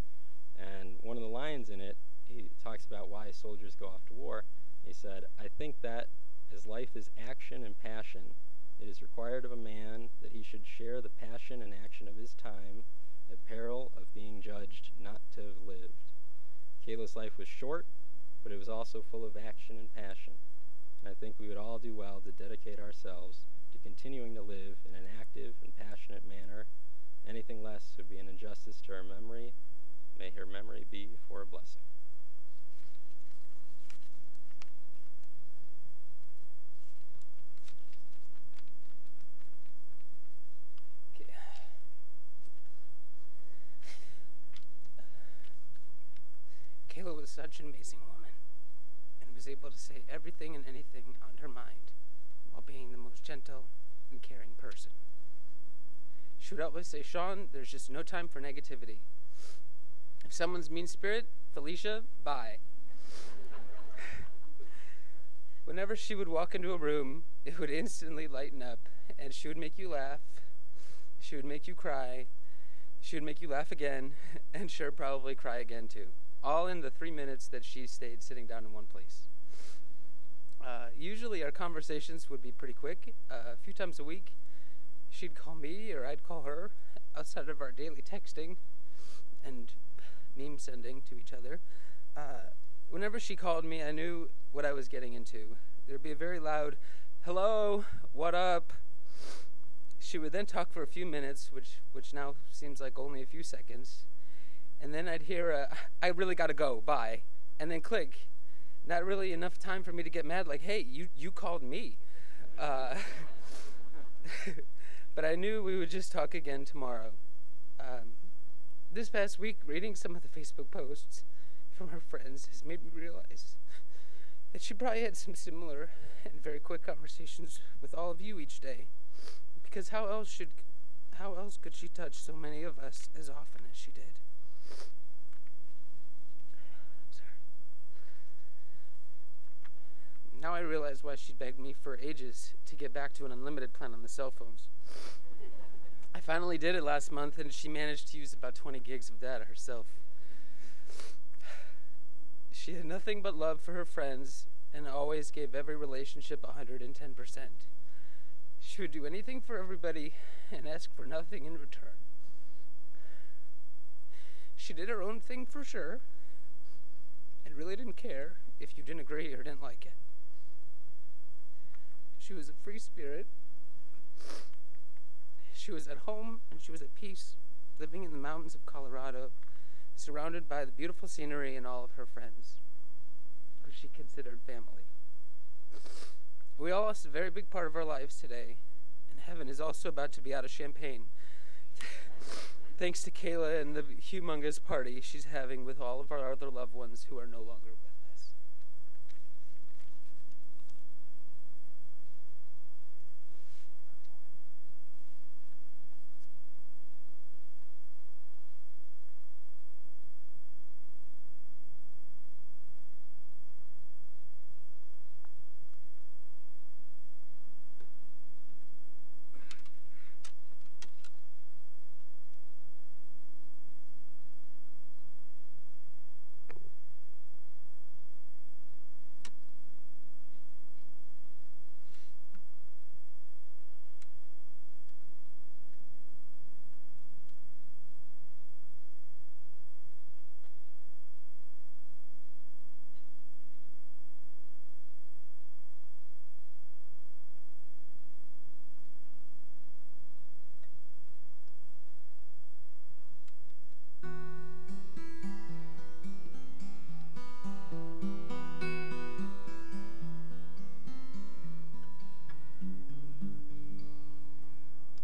And one of the lines in it, he talks about why soldiers go off to war. He said, I think that as life is action and passion, it is required of a man that he should share the passion and action of his time at peril of being judged not to have lived. Kayla's life was short, but it was also full of action and passion. And I think we would all do well to dedicate ourselves to continuing to live in an active and passionate manner. Anything less would be an injustice to her memory. May her memory be for a blessing. Kayla was such an amazing woman and was able to say everything and anything on her mind while being the most gentle and caring person. She would always say, Sean, there's just no time for negativity. If someone's mean-spirit, Felicia, bye. Whenever she would walk into a room, it would instantly lighten up, and she would make you laugh, she would make you cry, she would make you laugh again, and sure, probably cry again too. All in the 3 minutes that she stayed sitting down in one place. Usually our conversations would be pretty quick. A few times a week, she'd call me or I'd call her outside of our daily texting and meme sending to each other. Whenever she called me, I knew what I was getting into. There'd be a very loud, hello, what up? She would then talk for a few minutes, which now seems like only a few seconds. And then I'd hear, I really gotta go, bye. And then click. Not really enough time for me to get mad, like, hey, you called me. But I knew we would just talk again tomorrow. This past week, reading some of the Facebook posts from her friends has made me realize that she probably had some similar and very quick conversations with all of you each day, because how else could she touch so many of us as often as she did? Sorry. Now I realize why she begged me for ages to get back to an unlimited plan on the cell phones. I finally did it last month, and she managed to use about 20 gigs of data herself. She had nothing but love for her friends and always gave every relationship 110%. She would do anything for everybody and ask for nothing in return. She did her own thing for sure and really didn't care if you didn't agree or didn't like it. She was a free spirit. She was at home and she was at peace, living in the mountains of Colorado, surrounded by the beautiful scenery and all of her friends, who she considered family. We all lost a very big part of our lives today, and heaven is also about to be out of champagne. Thanks to Kayla and the humongous party she's having with all of our other loved ones who are no longer with us.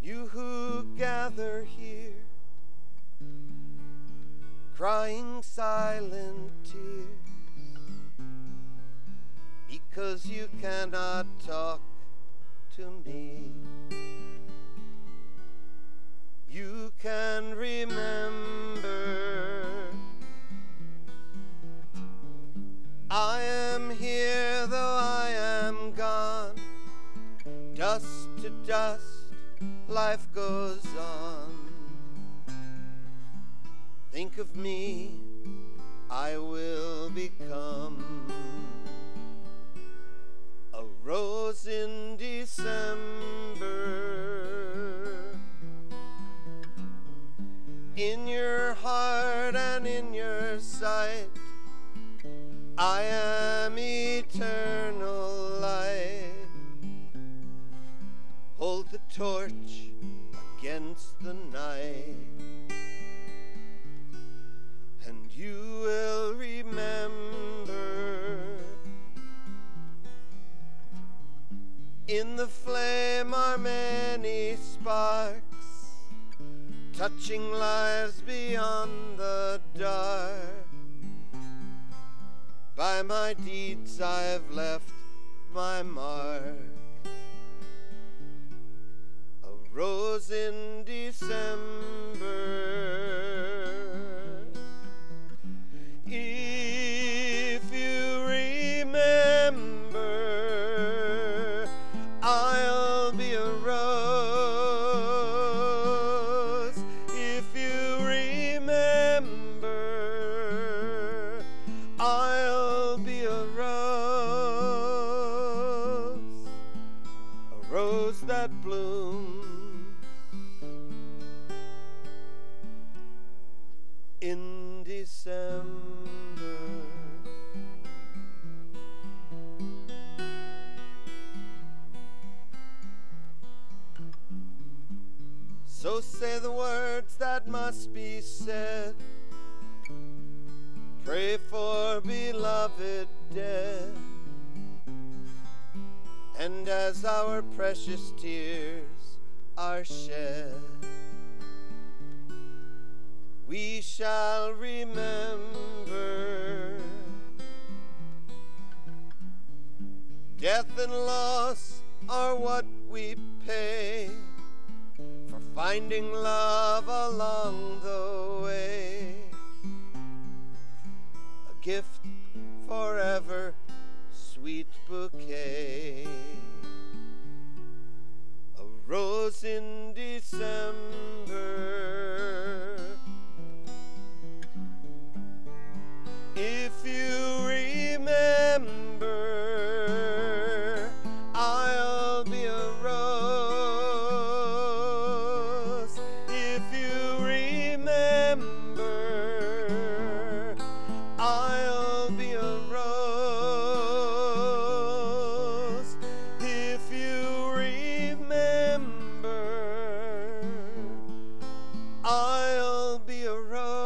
You who gather here, crying silent tears, because you cannot talk to me. You can remember I am here though I am gone, dust to dust, life goes on. Think of me, I will become a rose in December. In your heart and in your sight, I am eternal light. Hold the torch against the night, and you will remember. In the flame are many sparks, touching lives beyond the dark. By my deeds I've left my mark, a rose in December. If you remember, I'll be a rose. If you remember, I'll be a rose that blooms in December. So say the words that must be said. Pray for beloved dead. And as our precious tears are shed, we shall remember Death and loss are what we pay for finding love along the way. A gift forever, sweet bouquet. A rose in December. If you remember, I'll be a rose. If you remember, I'll be a rose. If you remember, I'll be a rose.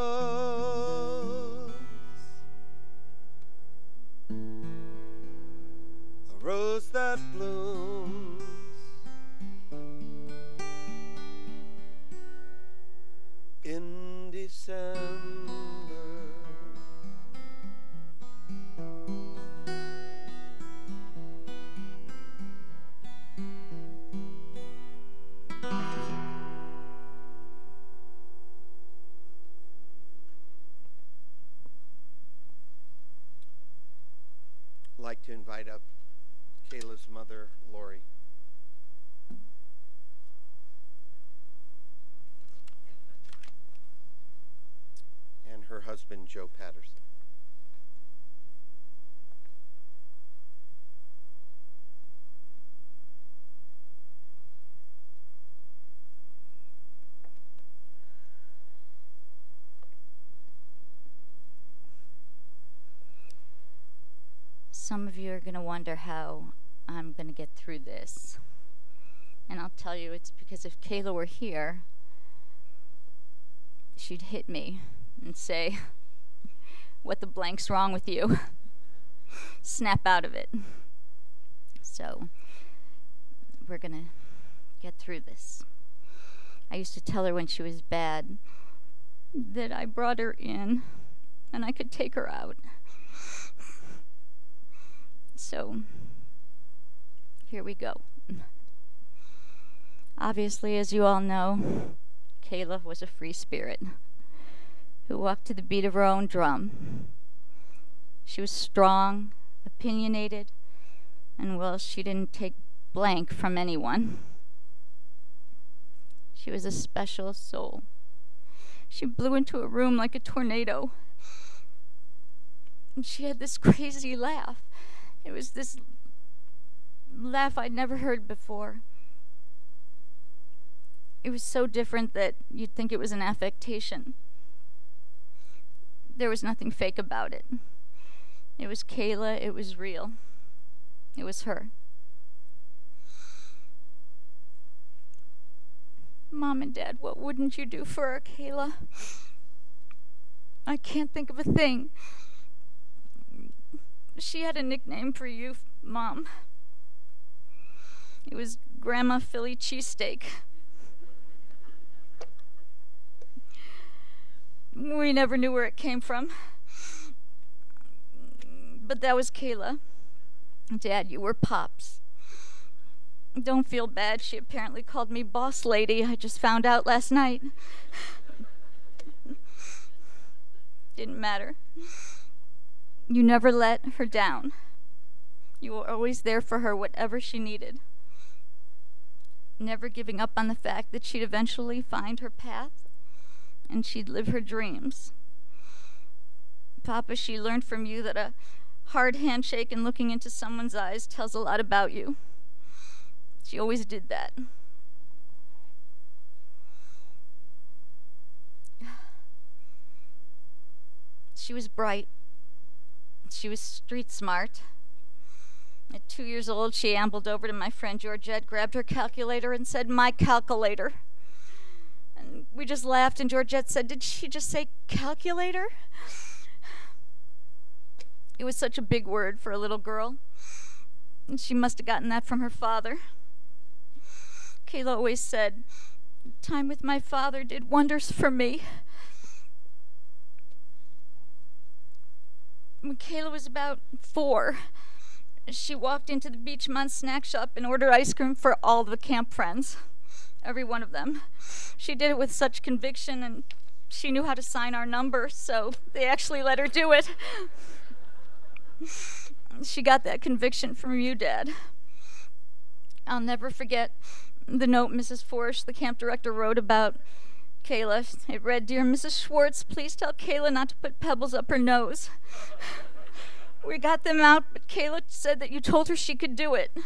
A rose that blooms in December. I'd like to invite up Kayla's mother, Lori. And her husband, Joe Patterson. Some of you are going to wonder how I'm going to get through this. And I'll tell you, it's because if Kayla were here, she'd hit me and say, "What the blank's wrong with you?" Snap out of it. So, we're going to get through this. I used to tell her when she was bad that I brought her in and I could take her out. So, here we go. Obviously, as you all know, Kayla was a free spirit who walked to the beat of her own drum. She was strong, opinionated, and well, she didn't take blank from anyone. She was a special soul. She blew into a room like a tornado. And she had this crazy laugh. It was this laugh I'd never heard before. It was so different that you'd think it was an affectation. There was nothing fake about it. It was Kayla, it was real. It was her. Mom and Dad, what wouldn't you do for her, Kayla? I can't think of a thing. She had a nickname for you, Mom. It was Grandma Philly Cheesesteak. We never knew where it came from. But that was Kayla. Dad, you were Pops. Don't feel bad. She apparently called me boss lady. I just found out last night. Didn't matter. You never let her down. You were always there for her, whatever she needed. Never giving up on the fact that she'd eventually find her path and she'd live her dreams. Papa, she learned from you that a hard handshake and looking into someone's eyes tells a lot about you. She always did that. She was bright. She was street smart. At 2 years old, she ambled over to my friend Georgette, grabbed her calculator, and said, "My calculator." And we just laughed, and Georgette said, "Did she just say calculator?" It was such a big word for a little girl, and she must have gotten that from her father. Kayla always said, "Time with my father did wonders for me." When Kayla was about 4, She walked into the Beachmont snack shop and ordered ice cream for all the camp friends. Every one of them. She did it with such conviction, and she knew how to sign our number, so they actually let her do it. She got that conviction from you, Dad. I'll never forget the note Mrs. Forsh, the camp director, wrote about Kayla. It read, "Dear Mrs. Schwartz, please tell Kayla not to put pebbles up her nose." We got them out, but Kayla said that you told her she could do it.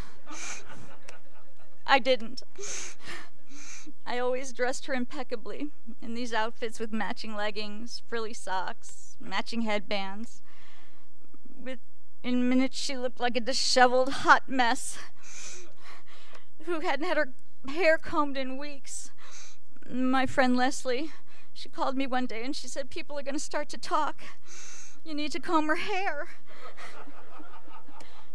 I didn't. I always dressed her impeccably in these outfits with matching leggings, frilly socks, matching headbands. In minutes, she looked like a disheveled, hot mess who hadn't had her hair combed in weeks. My friend Leslie, she called me one day and she said, "People are going to start to talk. You need to comb her hair."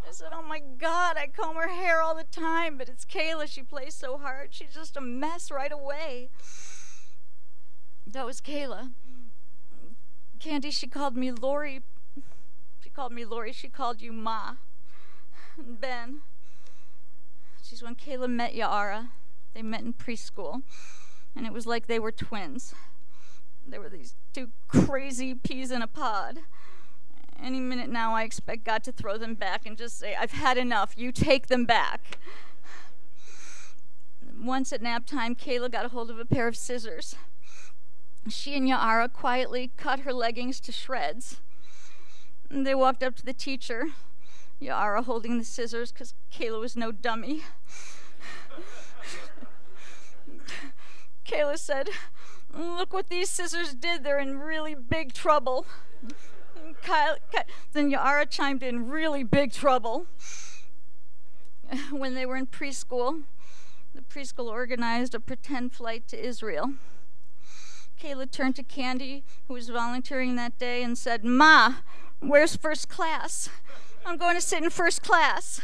I said, "Oh my God, I comb her hair all the time, but it's Kayla. She plays so hard. She's just a mess right away." That was Kayla. Candy, she called me Lori. She called you Ma. And Ben, she's when Kayla met Yara. They met in preschool, and it was like they were twins. They were these two crazy peas in a pod. Any minute now, I expect God to throw them back and just say, "I've had enough. You take them back." Once at nap time, Kayla got a hold of a pair of scissors. She and Yara quietly cut her leggings to shreds. And they walked up to the teacher, Yara holding the scissors because Kayla was no dummy. Kayla said, "Look what these scissors did. They're in really big trouble." Then Yara chimed in, "Really big trouble." When they were in preschool, the preschool organized a pretend flight to Israel. Kayla turned to Candy, who was volunteering that day, and said, "Ma, where's first class? I'm going to sit in first class."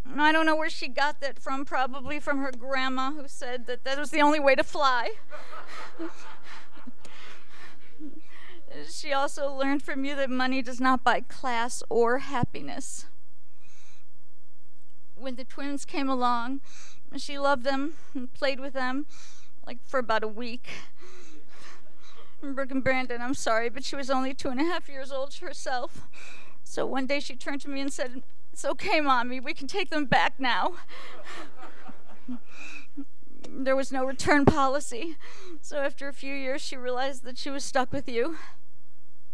And I don't know where she got that from, probably from her grandma, who said that that was the only way to fly. She also learned from you that money does not buy class or happiness. When the twins came along, she loved them and played with them, like for about a week. Brooke and Brandon, I'm sorry, but she was only 2.5 years old herself. So one day she turned to me and said, "It's okay, Mommy, we can take them back now." There was no return policy. So after a few years, she realized that she was stuck with you.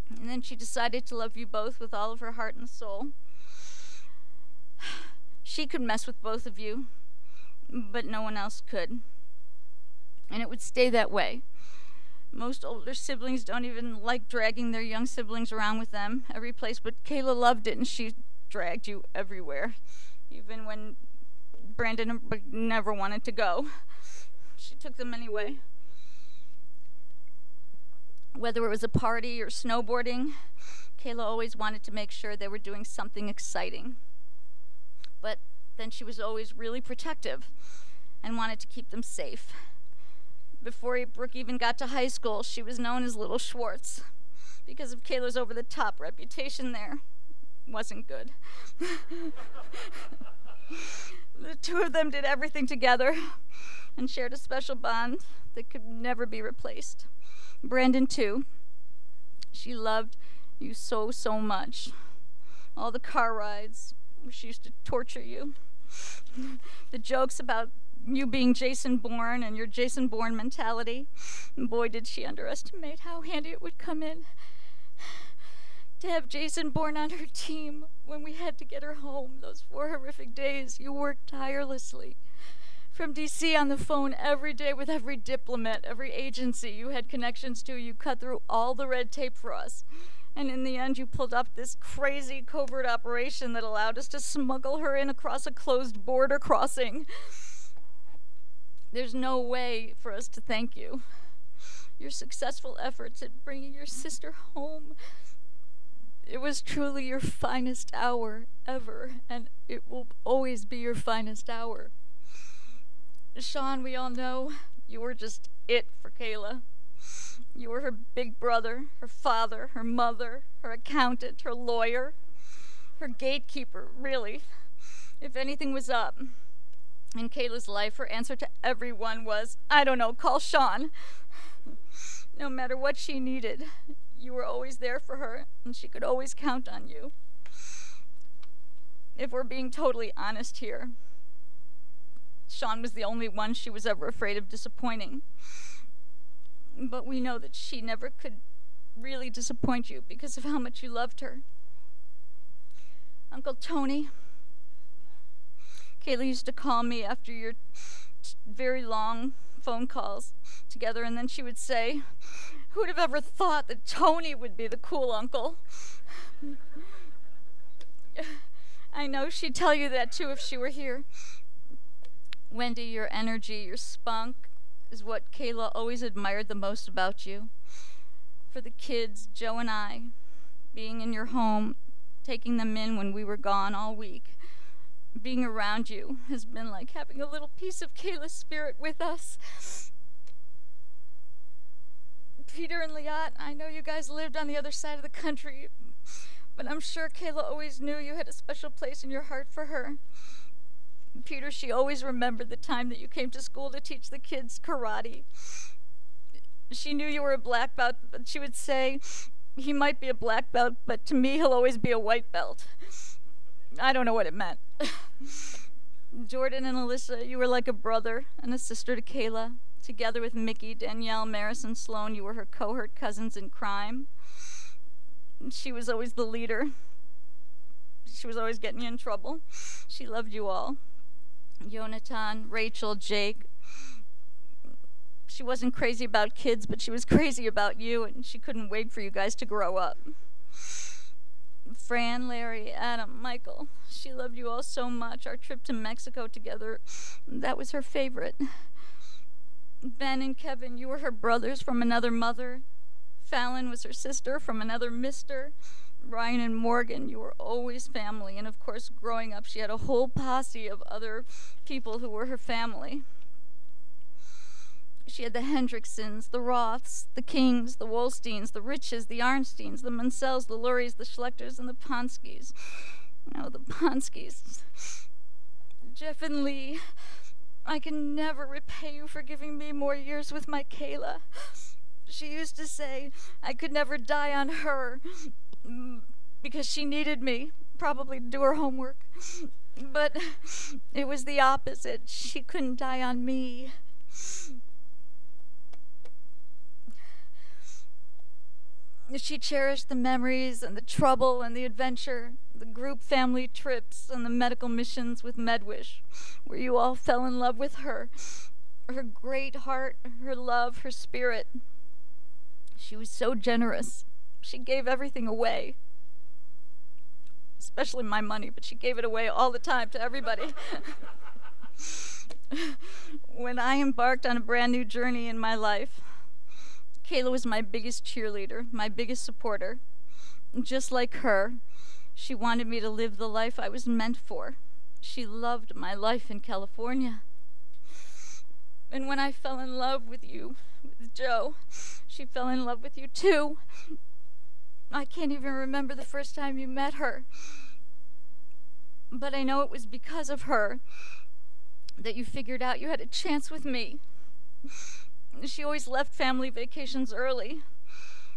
And then she decided to love you both with all of her heart and soul. She could mess with both of you, but no one else could. And it would stay that way. Most older siblings don't even like dragging their young siblings around with them every place, but Kayla loved it, and she dragged you everywhere, even when Brandon never wanted to go. She took them anyway. Whether it was a party or snowboarding, Kayla always wanted to make sure they were doing something exciting. But then she was always really protective and wanted to keep them safe. Before Brooke even got to high school, she was known as Little Schwartz because of Kayla's over-the-top reputation there. Wasn't good. The two of them did everything together and shared a special bond that could never be replaced. Brandon, too. She loved you so, so much. All the car rides where she used to torture you. The jokes about you being Jason Bourne and your Jason Bourne mentality. And boy, did she underestimate how handy it would come in to have Jason Bourne on her team when we had to get her home. Those 4 horrific days, you worked tirelessly. From D.C. on the phone every day with every diplomat, every agency you had connections to. You cut through all the red tape for us. And in the end, you pulled off this crazy covert operation that allowed us to smuggle her in across a closed border crossing. There's no way for us to thank you. Your successful efforts at bringing your sister home. It was truly your finest hour ever, and it will always be your finest hour. Sean, we all know you were just it for Kayla. You were her big brother, her father, her mother, her accountant, her lawyer. her gatekeeper, really. If anything was up in Kayla's life, her answer to everyone was, I don't know, call Sean. No matter what she needed, you were always there for her, and she could always count on you. If we're being totally honest here, Sean was the only one she was ever afraid of disappointing. But we know that she never could really disappoint you because of how much you loved her. Uncle Tony, Kayla used to call me after your very long phone calls together, and then she would say, who'd have ever thought that Tony would be the cool uncle? I know she'd tell you that too if she were here. Wendy, your energy, your spunk is what Kayla always admired the most about you. For the kids, Joe and I, being in your home, taking them in when we were gone all week, being around you has been like having a little piece of Kayla's spirit with us. Peter and Liat, I know you guys lived on the other side of the country, but I'm sure Kayla always knew you had a special place in your heart for her. Peter, she always remembered the time that you came to school to teach the kids karate. She knew you were a black belt, but she would say, he might be a black belt, but to me he'll always be a white belt. I don't know what it meant. Jordan and Alyssa, you were like a brother and a sister to Kayla. Together with Mickey, Danielle, Maris, and Sloan, you were her cohort cousins in crime. She was always the leader. She was always getting you in trouble. She loved you all. Jonathan, Rachel, Jake. She wasn't crazy about kids, but she was crazy about you, and she couldn't wait for you guys to grow up. Fran, Larry, Adam, Michael. She loved you all so much. Our trip to Mexico together, that was her favorite. Ben and Kevin, you were her brothers from another mother. Fallon was her sister from another mister. Ryan and Morgan, you were always family. And of course, growing up, she had a whole posse of other people who were her family. She had the Hendricksons, the Roths, the Kings, the Wolsteins, the Riches, the Arnsteins, the Mansells, the Lurries, the Schlechters, and the Ponskys. Oh, the Ponskys. Jeff and Lee, I can never repay you for giving me more years with my Kayla. She used to say I could never die on her because she needed me, probably to do her homework. But it was the opposite. She couldn't die on me. She cherished the memories and the trouble and the adventure, the group family trips and the medical missions with Medwish, where you all fell in love with her. Her great heart, her love, her spirit. She was so generous. She gave everything away. Especially my money, but she gave it away all the time to everybody. When I embarked on a brand new journey in my life, Kayla was my biggest cheerleader, my biggest supporter. Just like her, she wanted me to live the life I was meant for. She loved my life in California. And when I fell in love with you, with Joe, she fell in love with you too. I can't even remember the first time you met her. But I know it was because of her that you figured out you had a chance with me. She always left family vacations early.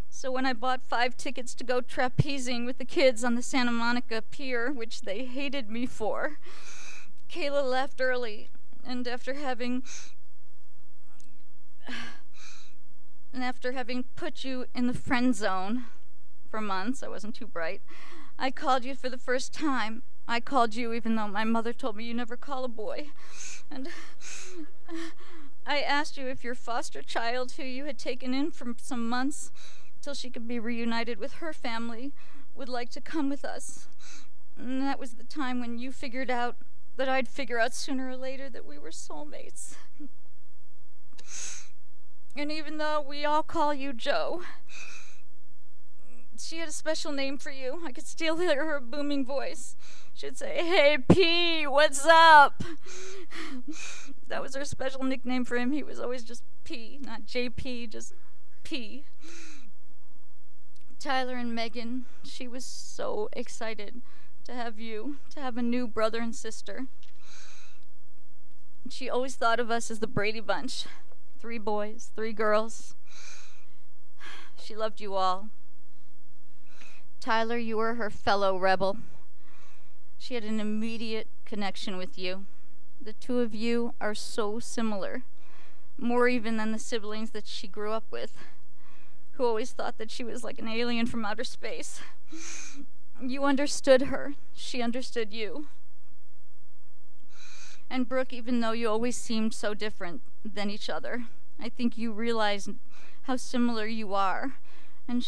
So when I bought 5 tickets to go trapezing with the kids on the Santa Monica Pier, which they hated me for, Kayla left early, and after having put you in the friend zone for months, I wasn't too bright, I called you for the first time. I called you even though my mother told me you never call a boy. And I asked you if your foster child, who you had taken in for some months till she could be reunited with her family, would like to come with us. And that was the time when you figured out that I'd figure out sooner or later that we were soulmates. And even though we all call you Joe, she had a special name for you. I could still hear her booming voice. She'd say, "Hey, P, what's up?" That was her special nickname for him. He was always just P, not JP, just P. Tyler and Megan, she was so excited to have you, to have a new brother and sister. She always thought of us as the Brady Bunch. 3 boys, 3 girls. She loved you all. Tyler, you were her fellow rebel. She had an immediate connection with you. The 2 of you are so similar, more even than the siblings that she grew up with, who always thought that she was like an alien from outer space. You understood her. She understood you. And Brooke, even though you always seemed so different than each other, I think you realized how similar you are. And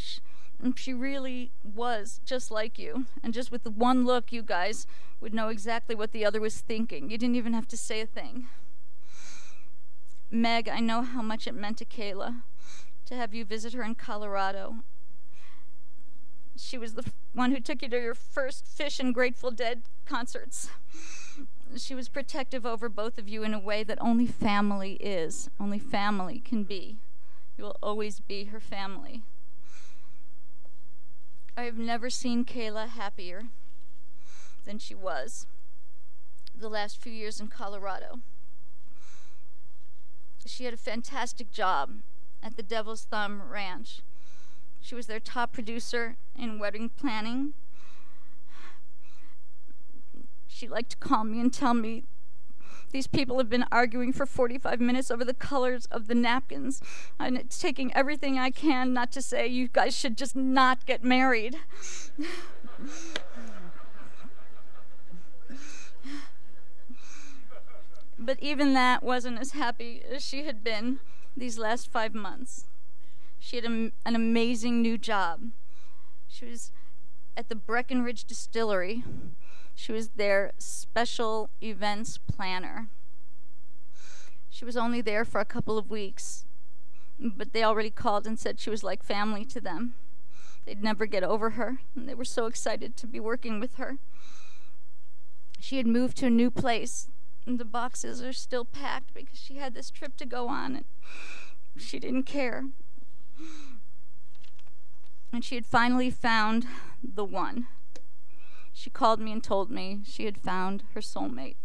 she really was just like you. And just with one look, you guys would know exactly what the other was thinking. You didn't even have to say a thing. Meg, I know how much it meant to Kayla to have you visit her in Colorado. She was the one who took you to your first Fish and Grateful Dead concerts. She was protective over both of you in a way that only family is, only family can be. You will always be her family. I have never seen Kayla happier than she was the last few years in Colorado. She had a fantastic job at the Devil's Thumb Ranch. She was their top producer in wedding planning. She liked to call me and tell me, these people have been arguing for 45 minutes over the colors of the napkins. And it's taking everything I can not to say you guys should just not get married. But even that wasn't as happy as she had been these last 5 months. She had an amazing new job. She was at the Breckenridge Distillery. She was their special events planner. She was only there for a couple of weeks, but they already called and said she was like family to them. They'd never get over her, and they were so excited to be working with her. She had moved to a new place, and the boxes are still packed because she had this trip to go on, and she didn't care. And she had finally found the one. She called me and told me she had found her soulmate.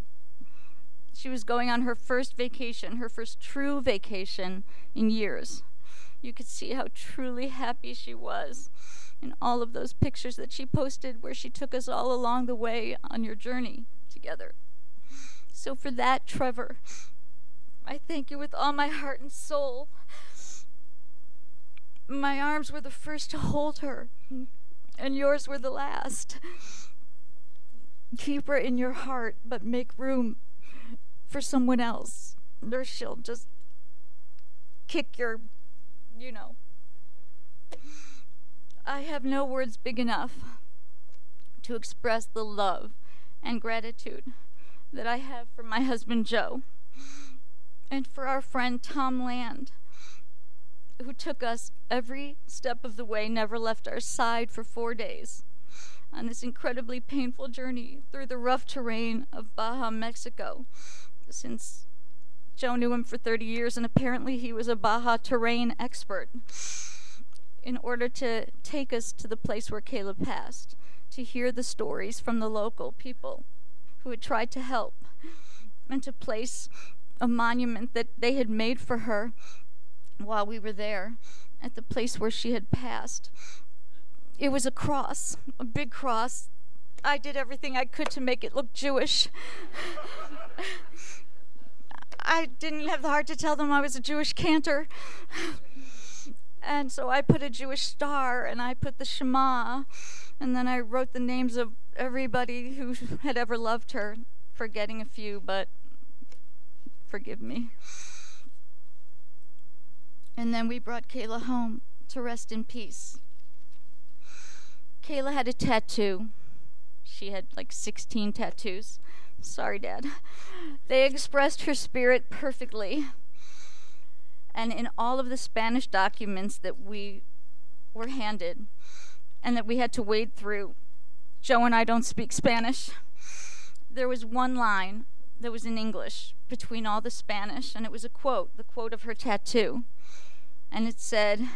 She was going on her first vacation, her first true vacation in years. You could see how truly happy she was in all of those pictures that she posted where she took us all along the way on your journey together. So for that, Trevor, I thank you with all my heart and soul. My arms were the first to hold her, and yours were the last. Keep her in your heart, but make room for someone else, or she'll just kick your, I have no words big enough to express the love and gratitude that I have for my husband Joe, and for our friend Tom Land, who took us every step of the way, never left our side for 4 days on this incredibly painful journey through the rough terrain of Baja, Mexico. Since Joe knew him for 30 years, and apparently he was a Baja terrain expert, in order to take us to the place where Kayla passed, to hear the stories from the local people who had tried to help, and to place a monument that they had made for her while we were there at the place where she had passed. It was a cross, a big cross. I did everything I could to make it look Jewish. I didn't have the heart to tell them I was a Jewish cantor. And so I put a Jewish star, and I put the Shema, and then I wrote the names of everybody who had ever loved her, forgetting a few, but forgive me. And then we brought Kayla home to rest in peace. Kayla had a tattoo. She had like 16 tattoos. Sorry, Dad. They expressed her spirit perfectly. And in all of the Spanish documents that we were handed and that we had to wade through, Joe and I don't speak Spanish, there was one line that was in English between all the Spanish, and it was a quote, the quote of her tattoo. And it said,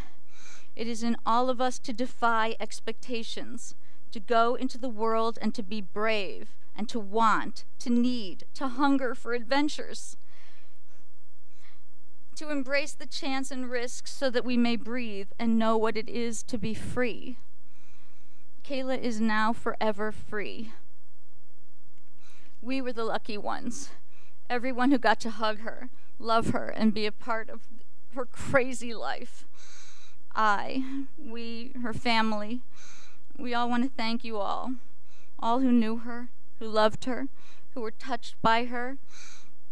"It is in all of us to defy expectations, to go into the world and to be brave, and to want, to need, to hunger for adventures, to embrace the chance and risks so that we may breathe and know what it is to be free. Kayla is now forever free. We were the lucky ones, everyone who got to hug her, love her, and be a part of her crazy life. We, her family, we all want to thank you all who knew her, who loved her, who were touched by her,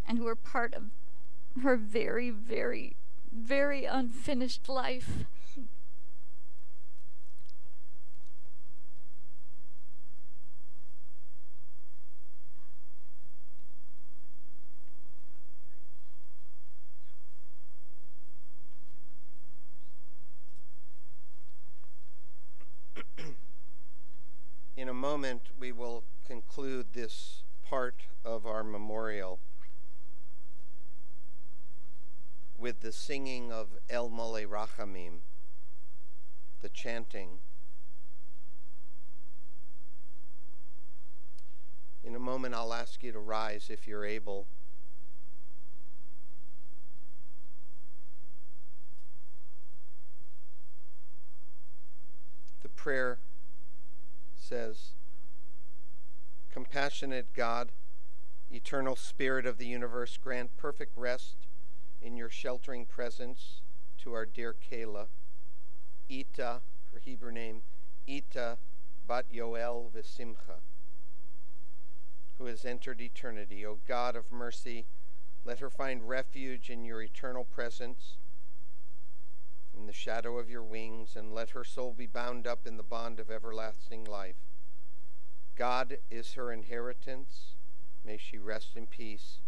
and who were part of her very, very, very unfinished life. In a moment, we will conclude this part of our memorial with the singing of El Mole Rachamim, the chanting. In a moment, I'll ask you to rise if you're able. The prayer says, "Compassionate God, eternal Spirit of the universe, grant perfect rest in your sheltering presence to our dear Kayla, Ita, her Hebrew name, Ita Bat Yoel V'Simcha, who has entered eternity. O God of mercy, let her find refuge in your eternal presence, in the shadow of your wings, and let her soul be bound up in the bond of everlasting life. God is her inheritance. May she rest in peace,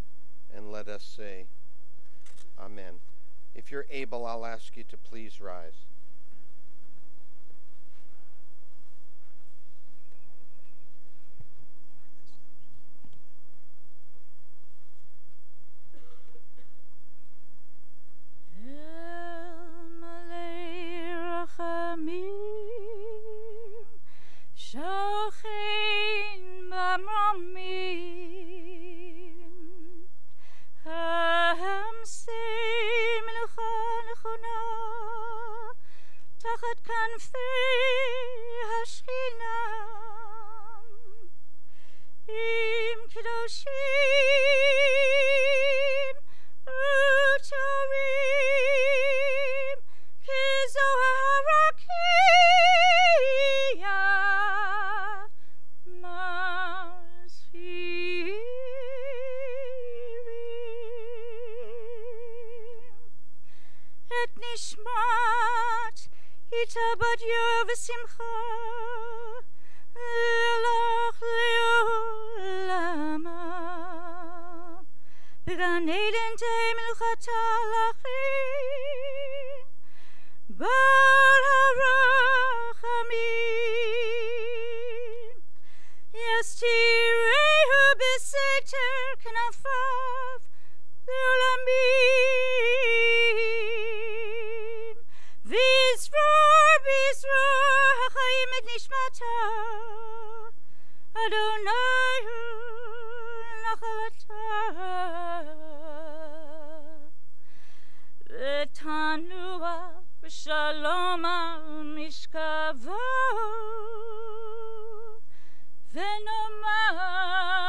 and let us say, Amen." If you're able, I'll ask you to please rise. ונאמר